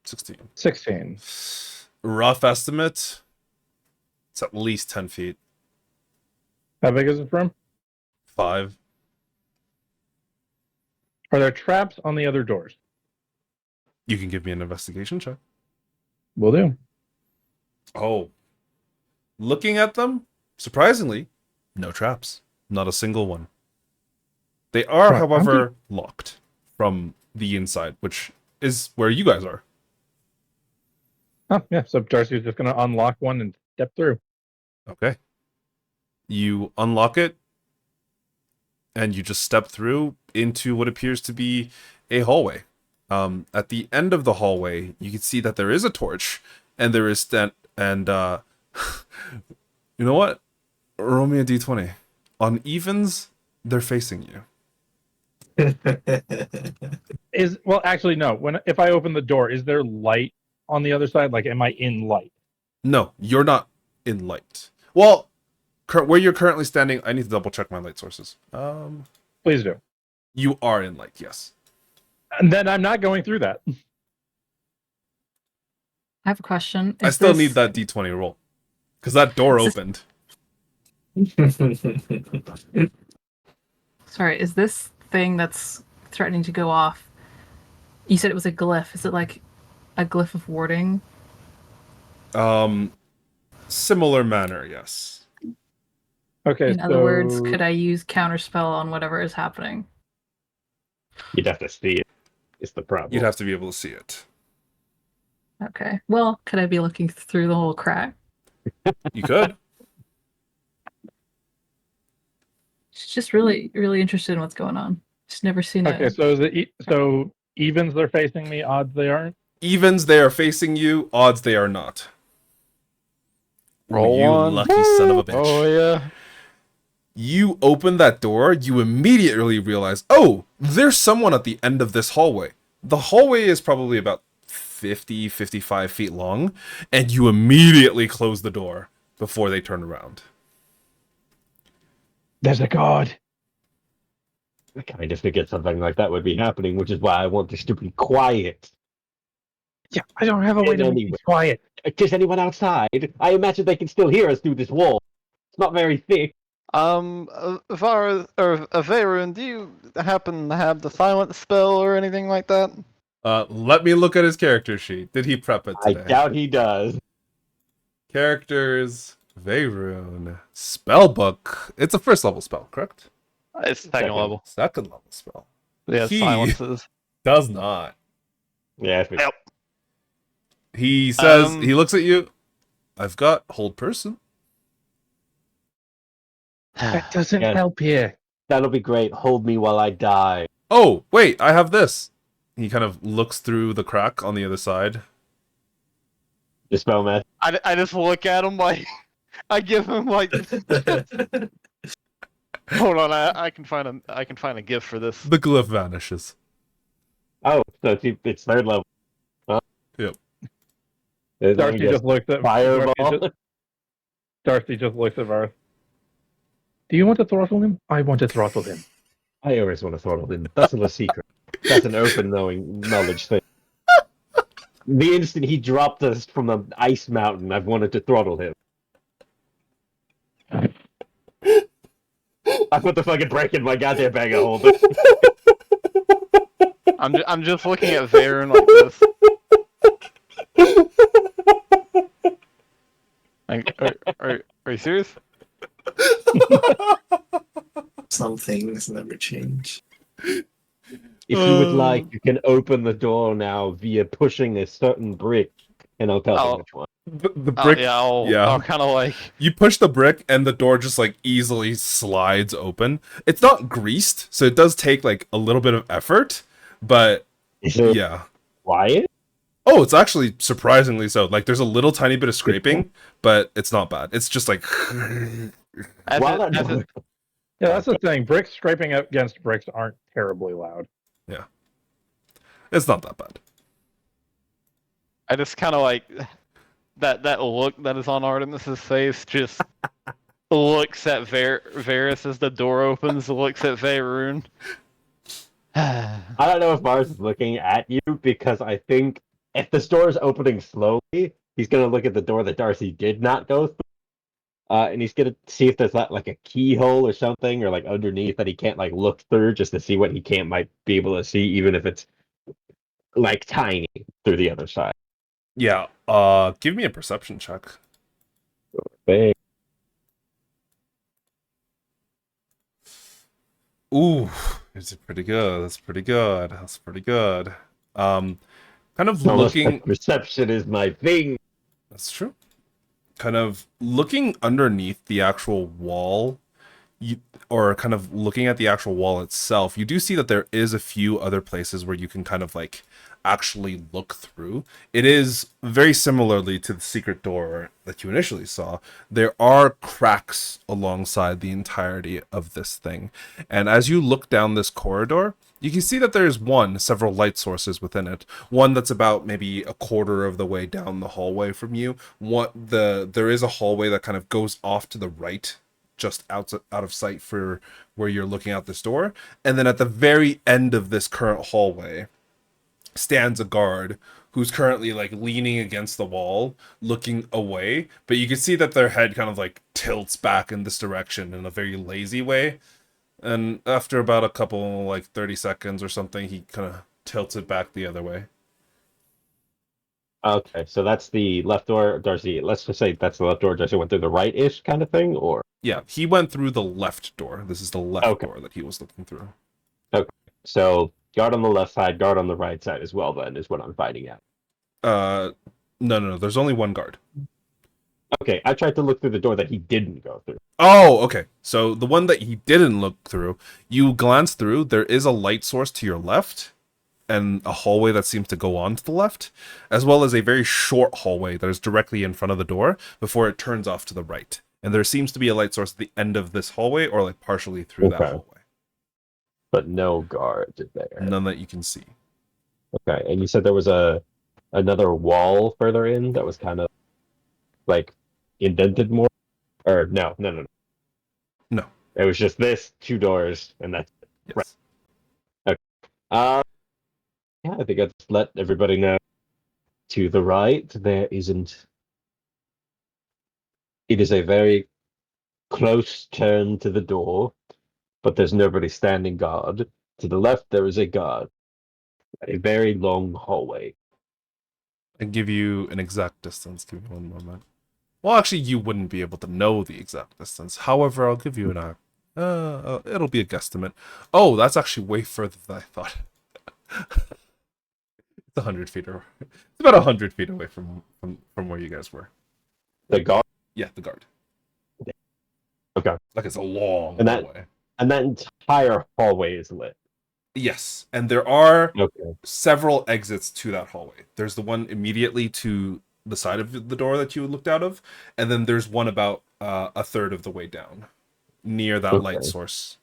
16. 16. Rough estimate, it's at least 10 feet. How big is this room? 5. Are there traps on the other doors? You can give me an investigation check. Will do. Oh. Looking at them, surprisingly, no traps. Not a single one. They are, Right, however, locked from the inside, which is where you guys are. Oh, yeah, so Darcy's just going to unlock one and step through. Okay. You unlock it, and you just step through into what appears to be a hallway. At the end of the hallway, you can see that there is a torch, and there is you know what? Roll me a d20. On evens, they're facing you. Well, actually, no. If I open the door, is there light on the other side? Like, am I in light? No, you're not in light. Well, where you're currently standing, I need to double check my light sources. Please do. You are in light, yes. And then I'm not going through that. I have a question. I Is still this- need that d20 roll. Because that door Is this- opened. Sorry, is this thing that's threatening to go off? You said it was a glyph. Is it like a glyph of warding? Similar manner, yes. Okay. In other words, could I use counterspell on whatever is happening? You'd have to see it. It's the problem. You'd have to be able to see it. Okay. Well, could I be looking through the whole crack? You could. Just really, really interested in what's going on. Just never seen Okay, it. so is it so evens they're facing me, odds they aren't? Evens, they are facing you. Odds, they are not. Roll you one. lucky son of a bitch. Oh yeah. You open that door, you immediately realize, oh, there's someone at the end of this hallway. The hallway is probably about 50, 55 feet long, and you immediately close the door before they turn around. There's a god. I kind of figured something like that would be happening, which is why I want this to be quiet. Yeah, I don't have a way to make Anyway. it quiet. Is anyone outside? I imagine they can still hear us through this wall. It's not very thick. Vara or Averun, do you happen to have the silent spell or anything like that? Let me look at his character sheet. Did he prep it I today? doubt he does. Characters, Spellbook. It's a first level spell, correct? It's second level. Second level spell. Yeah, He- silences. Does not. Yeah, it's Yep. He says, Um, he looks at you. I've got hold person. That doesn't Yeah. help here. that'll be great. Hold me while I die. Oh, wait, I have this. He kind of looks through the crack on the other side. Dispel magic. I just look at him like I give him like hold on, I can find a gift for this. The glyph vanishes. Oh, so it's third level. Huh? Yep. Let me Darcy guess. just looks at Fireball. Darcy just looks at Varth. Do you want to throttle him? I want to throttle him. I always want to throttle him. That's not a secret. That's an open knowledge thing. The instant he dropped us from the ice mountain, I've wanted to throttle him. I put the fucking brake in my goddamn bag of holding. I'm just looking at Varen like this. Like, are you serious? Some things never change. If you would like, you can open the door now via pushing a certain brick, and I'll tell Oh. you which one. The brick. yeah. I'll kind of like You push the brick, and the door just like easily slides open. It's not greased, so it does take like a little bit of effort, but Is it yeah. quiet? Oh, it's actually surprisingly so. Like, there's a little tiny bit of scraping, but it's not bad. It's just like as While it, that as door- it, Yeah, that's the thing. Bricks scraping up against bricks aren't terribly loud. it's not that bad. I just kind of like that look that is on Artemis's face. Just looks at Varys as the door opens. Looks at Veyroon. I don't know if Mars is looking at you because I think if the door is opening slowly, he's gonna look at the door that Darcy did not go through, and he's gonna see if there's like a keyhole or something, or like underneath that he can't like look through just to see what he can't might be able to see, even if it's like tiny through the other side. Yeah. Give me a perception check. Bang. Ooh, it's pretty good. That's pretty good. That's pretty good. Kind of Almost like looking. perception is my thing. That's true. kind of looking underneath the actual wall, or kind of looking at the actual wall itself, you do see that there is a few other places where you can kind of like actually look through. It is very similarly to the secret door that you initially saw. There are cracks alongside the entirety of this thing. And as you look down this corridor, you can see that there's several light sources within it. One that's about maybe a quarter of the way down the hallway from you. There is a hallway that kind of goes off to the right, just out of sight for where you're looking out this door. And then at the very end of this current hallway stands a guard who's currently like leaning against the wall, looking away. But you can see that their head kind of like tilts back in this direction in a very lazy way. And after about a couple, like 30 seconds or something, he kind of tilts it back the other way. Okay, so that's the left door. Darcy, let's just say that's the left door. Darcy went through the right-ish kind of thing, or Yeah, he went through the left door. This is the left Okay. door that he was looking through. so guard on the left side, guard on the right side as well. Then is what I'm finding out. No. There's only one guard. Okay, I tried to look through the door that he didn't go through. Oh, okay. So the one that he didn't look through, you glance through, there is a light source to your left and a hallway that seems to go on to the left, as well as a very short hallway that is directly in front of the door before it turns off to the right. And there seems to be a light source at the end of this hallway or like partially through that Okay. hallway. But no guard there. None that you can see. Okay, and you said there was another wall further in that was kind of like indented more, or no. No. It was just this 2 doors, and that's Yes. yeah. I think I just let everybody know. To the right, there isn't. It is a very close turn to the door, but there's nobody standing guard. To the left, there is a guard. A very long hallway. I give you an exact distance. Give me one moment. Well, actually, you wouldn't be able to know the exact distance. However, I'll give you it'll be a guesstimate. Oh, that's actually way further than I thought. It's 100 feet, or it's about 100 feet away from where you guys were. The guard, Yeah, the guard. Okay. Like it's a long And that- hallway. and that entire hallway is lit. Yes, and there are Okay. several exits to that hallway. There's the one immediately to the side of the door that you looked out of, and then there's one about a third of the way down, near that light Okay. source.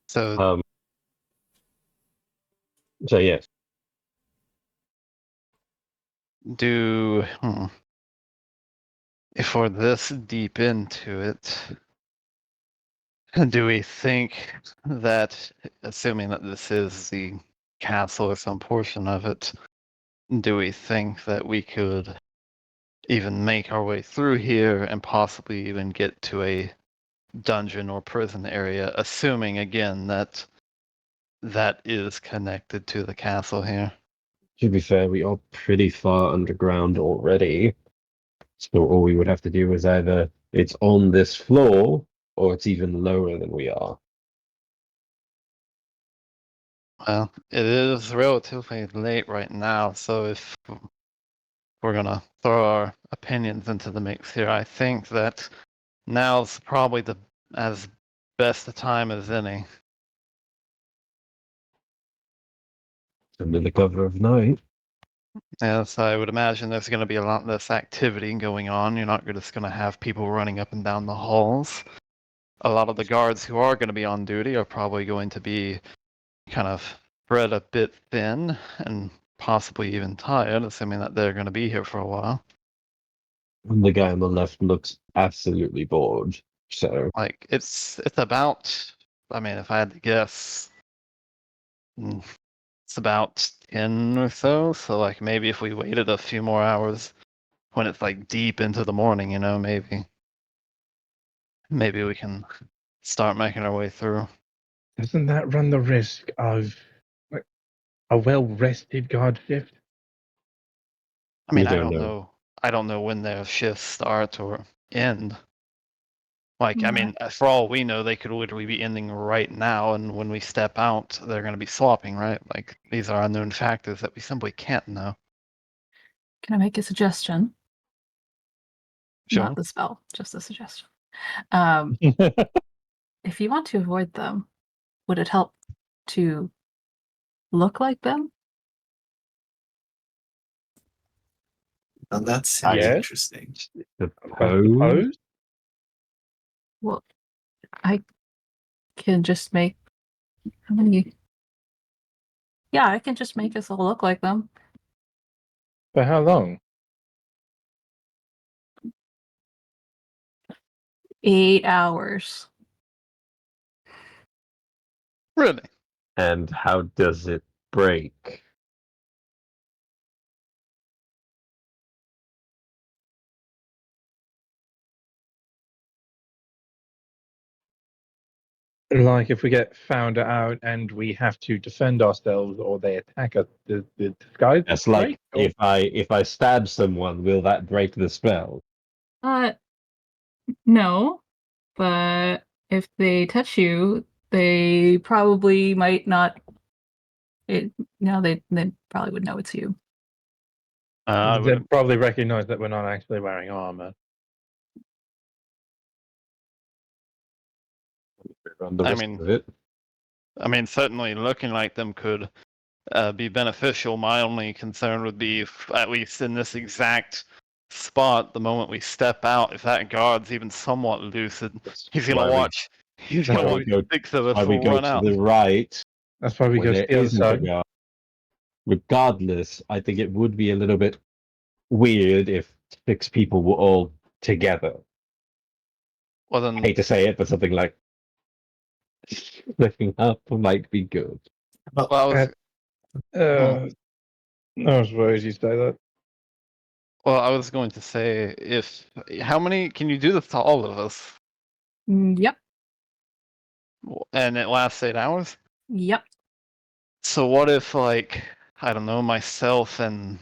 So So yes, if we're this deep into it, do we think that, assuming that this is the castle or some portion of it, do we think that we could even make our way through here and possibly even get to a dungeon or prison area, assuming again that that is connected to the castle here? to be fair, we are pretty far underground already. So all we would have to do is either it's on this floor or it's even lower than we are. Well, it is relatively late right now, so if we're gonna throw our opinions into the mix here, I think that now's probably as best a time as any. Under the cover of night. Yes, I would imagine there's going to be a lot less activity going on. You're not just going to have people running up and down the halls. A lot of the guards who are going to be on duty are probably going to be kind of spread a bit thin and possibly even tired, assuming that they're going to be here for a while. And the guy on the left looks absolutely bored. So Like it's about, I mean, if I had to guess, it's about 10 or so. So like maybe if we waited a few more hours when it's like deep into the morning, maybe we can start making our way through. Doesn't that run the risk of like, a well-rested guard shift? I mean, We I don't don't know. know. I don't know when their shifts start or end. Like, I mean, for all we know, they could literally be ending right now, and when we step out, they're going to be swapping, right? Like, these are unknown factors that we simply can't know. Can I make a suggestion? Sure. Not the spell, just a suggestion. If you want to avoid them, would it help to look like them? Now that sounds Yes. interesting. The I pose. suppose. Well, I can just make how many? Yeah, I can just make us all look like them. For how long? 8 hours. Really? And how does it break? Like if we get found out and we have to defend ourselves or they attack us, the disguise It's like break? Or- if I stab someone, will that break the spell? No, but if they touch you, they probably might not. They probably would know it's you. I They'd would. probably recognize that we're not actually wearing armor. Run the I risk mean- of it. I mean, certainly looking like them could be beneficial. My only concern would be, if, at least in this exact spot, the moment we step out, if that guard's even somewhat lucid, he's Why gonna we- watch. He's why gonna we watch go- 6 of us Why we go run to out. the right That's why we where go there to the other isn't a side. guard. Regardless, I think it would be a little bit weird if 6 people were all together. Well I then, hate to say it, but something like splitting up might be good. well, I was, I suppose you say that. well, I was going to say, if how many can you do this to all of us? Yep. And it lasts 8 hours. Yep. So what if, like, I don't know, myself and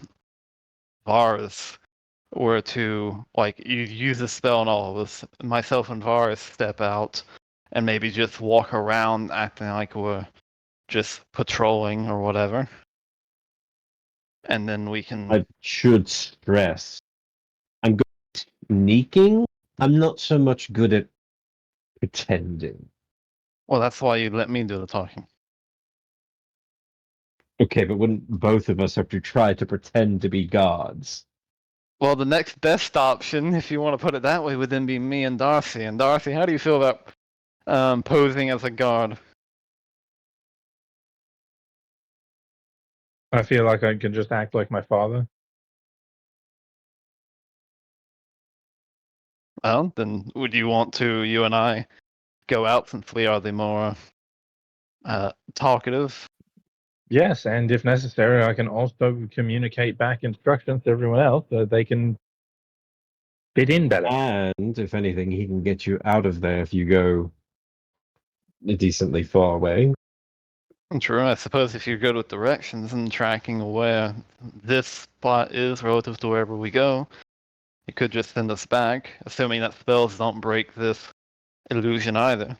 Vars were to, like, you use a spell on all of us, myself and Vars step out and maybe just walk around acting like we're just patrolling or whatever. And then we can. I should stress, I'm good at sneaking. I'm not so much good at pretending. Well, that's why you let me do the talking. Okay, but wouldn't both of us have to try to pretend to be guards? Well, the next best option, if you want to put it that way, would then be me and Darcy. And Darcy, how do you feel about posing as a guard? I feel like I can just act like my father. Well, then would you want to, you and I, go out since we are the more talkative? Yes, and if necessary, I can also communicate back instructions to everyone else so they can fit in better. And if anything, he can get you out of there if you go decently far away. True, I suppose if you're good with directions and tracking where this spot is relative to wherever we go, you could just send us back, assuming that spells don't break this illusion either.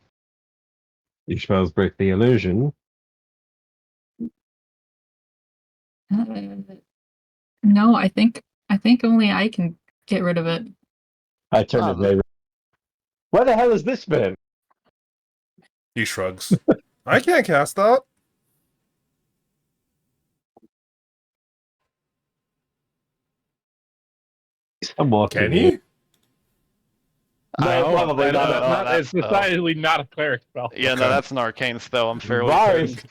Your spells break the illusion. No, I think only I can get rid of it. I turn to Ray. Where the hell has this been? He shrugs. I can't cast that. I'm walking Can here. he? No, probably I don't not know at about all. that It's spell. decidedly not a cleric spell. Yeah, no, Okay. that's an arcane spell. I'm fairly Varys certain.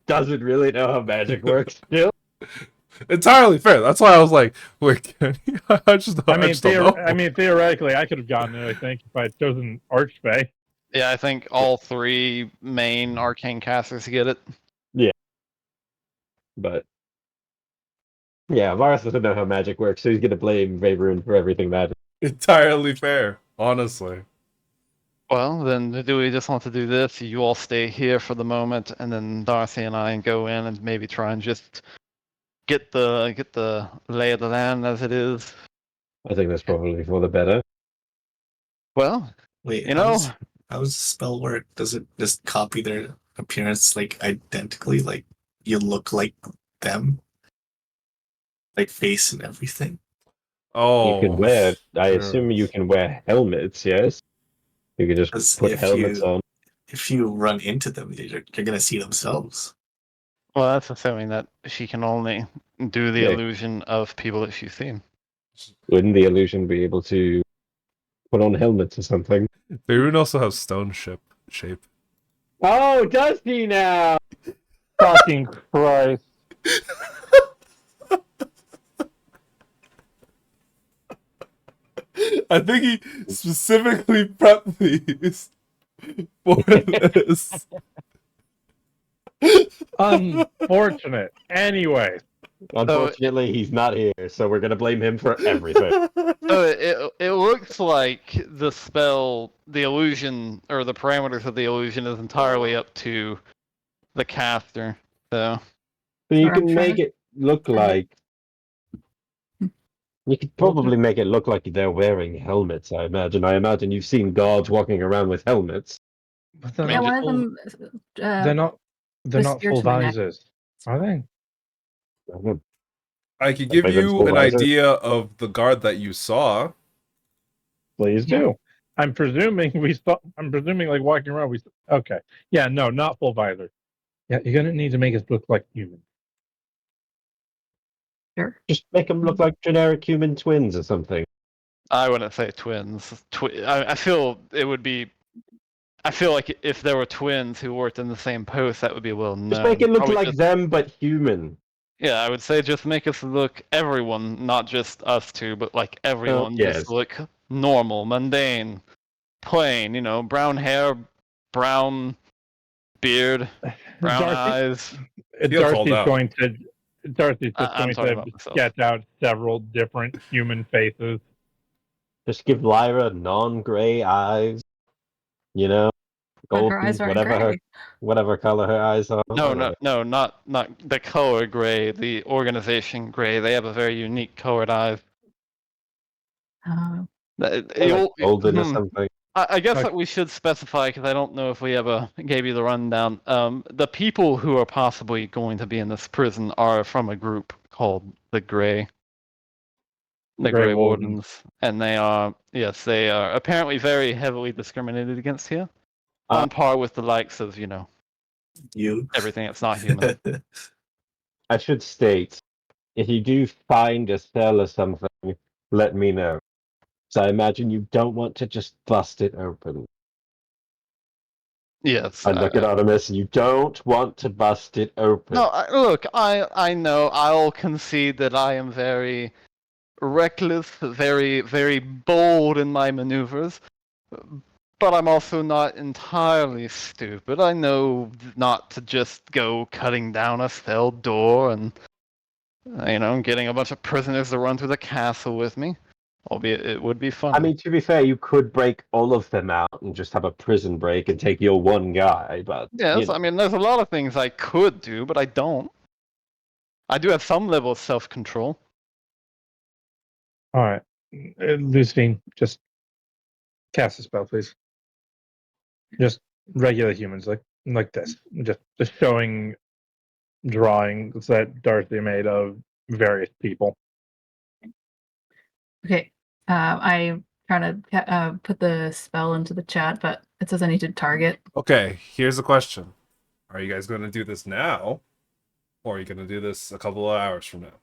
doesn't really know how magic works still. Entirely fair. That's why I was like, wait, can he? I just don't know. I mean, theoretically, I could have gotten it. I think if I had chosen Archfey. Yeah, I think all 3 main arcane casters get it. But yeah, Varys doesn't know how magic works, so he's gonna blame Vayrun for everything magic. Entirely fair, honestly. Well, then do we just want to do this? You all stay here for the moment, and then Darcy and I go in and maybe try and just get the lay of the land as it is. I think that's probably for the better. Well, Wait, you know, how does the spell work? Does it just copy their appearance like identically? Like you look like them? like face and everything. Oh, You can wear. I sure. assume you can wear helmets. Yes. You can just 'Cause put helmets on. if you run into them, you're gonna see themselves. Well, that's assuming that she can only do the Yeah. illusion of people that she's seen. Wouldn't the illusion be able to put on helmets or something? Beirut also has stone shape. Oh, does he now? Fucking Christ. I think he specifically prepped these for this. Unfortunate. Anyway, Unfortunately, he's not here, so we're gonna blame him for everything. So it looks like the spell, the illusion, or the parameters of the illusion is entirely up to the caster. So So you Or I'm can trying make to- it look like. You could probably make it look like they're wearing helmets. I imagine. I imagine you've seen guards walking around with helmets. but they're I mean, Yeah, not one of full, them. they're not. They're with not spear full to my neck. visors, are they? I could give Like you full an visor? idea of the guard that you saw. Please Yeah. do. I'm presuming we saw. I'm presuming like walking around. Okay. Yeah. No, not full visor. Yeah, you're gonna need to make us look like human. Sure. Just make them look like generic human twins or something. I wouldn't say twins. I feel it would be. I feel like if there were twins who worked in the same post, that would be well known. Just make it look Probably like just- them, but human. Yeah, I would say just make us look, everyone, not just us two, but like everyone, yes. just look normal, mundane, plain. You know, brown hair, brown beard, brown eyes. Feel called Darcy's out. going to. Darcy's just I'm going talking to about myself. sketch out several different human faces. Just give Lyra non-gray eyes. You know, But gold her eyes teeth, aren't whatever gray. whatever color her eyes are. No, not the color gray, the organization gray. They have a very unique colored eyes. Like You'll- golden or hmm. something. I guess Okay. that we should specify, because I don't know if we ever gave you the rundown. The people who are possibly going to be in this prison are from a group called the Grey. The Grey Grey Wardens. Wardens. And they are apparently very heavily discriminated against here. On par with the likes of, You. everything that's not human. I should state, if you do find a cell or something, let me know. So I imagine you don't want to just bust it open. Yes. I look at Artemis, you don't want to bust it open. No, look, I know. I'll concede that I am very reckless, very, very bold in my maneuvers. But I'm also not entirely stupid. I know not to just go cutting down a cell door and, getting a bunch of prisoners to run through the castle with me. Albeit it would be fun. I mean, to be fair, you could break all of them out and just have a prison break and take your one guy, but... yes, you know. I mean, there's a lot of things I could do, but I don't. I do have some level of self-control. All right, Lucine, just cast a spell, please. Just regular humans, like this. Just showing drawings that Darcy made of various people. Okay. I trying to put the spell into the chat, but it says I need to target. Okay, here's the question. Are you guys going to do this now? Or are you going to do this a couple of hours from now?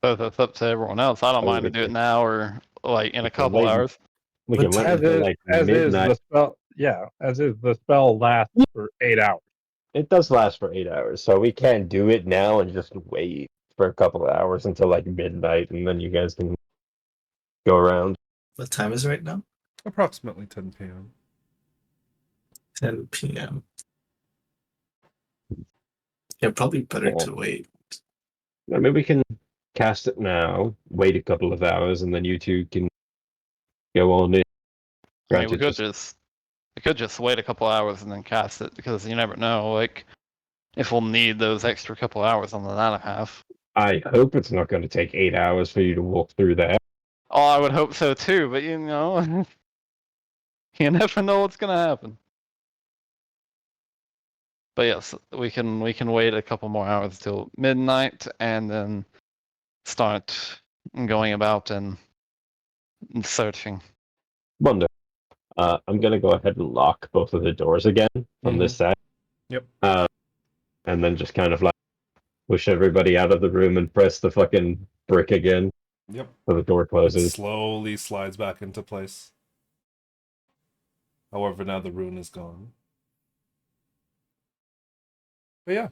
So that's up to everyone else. I don't Oh, mind to do it now or like in a couple wait. hours. We can What wait time- until like As is midnight. the spell. Yeah, as is the spell lasts for 8 hours. It does last for 8 hours, so we can do it now and just wait for a couple of hours until like midnight, and then you guys can go around. What time is it right now? Approximately 10 p.m. 10 p.m. Yeah, probably better to wait. I mean, we can cast it now, wait a couple of hours, and then you two can go on in. I mean, we Granted, could just wait a couple hours and then cast it, because you never know, like, if we'll need those extra couple hours on the latter half. I hope it's not going to take 8 hours for you to walk through there. Oh, I would hope so too, but You never know what's gonna happen. But yes, we can wait a couple more hours till midnight and then start going about and searching. Wonder. I'm gonna go ahead and lock both of the doors again from this side. Yep. And then just kind of like push everybody out of the room and press the fucking brick again Yep. so the door It closes. slowly slides back into place. However, now the rune is gone. But yeah,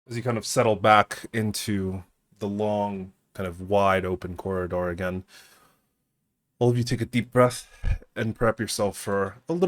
as you kind of settle back into the long, kind of wide open corridor again, all of you take a deep breath and prep yourself for a little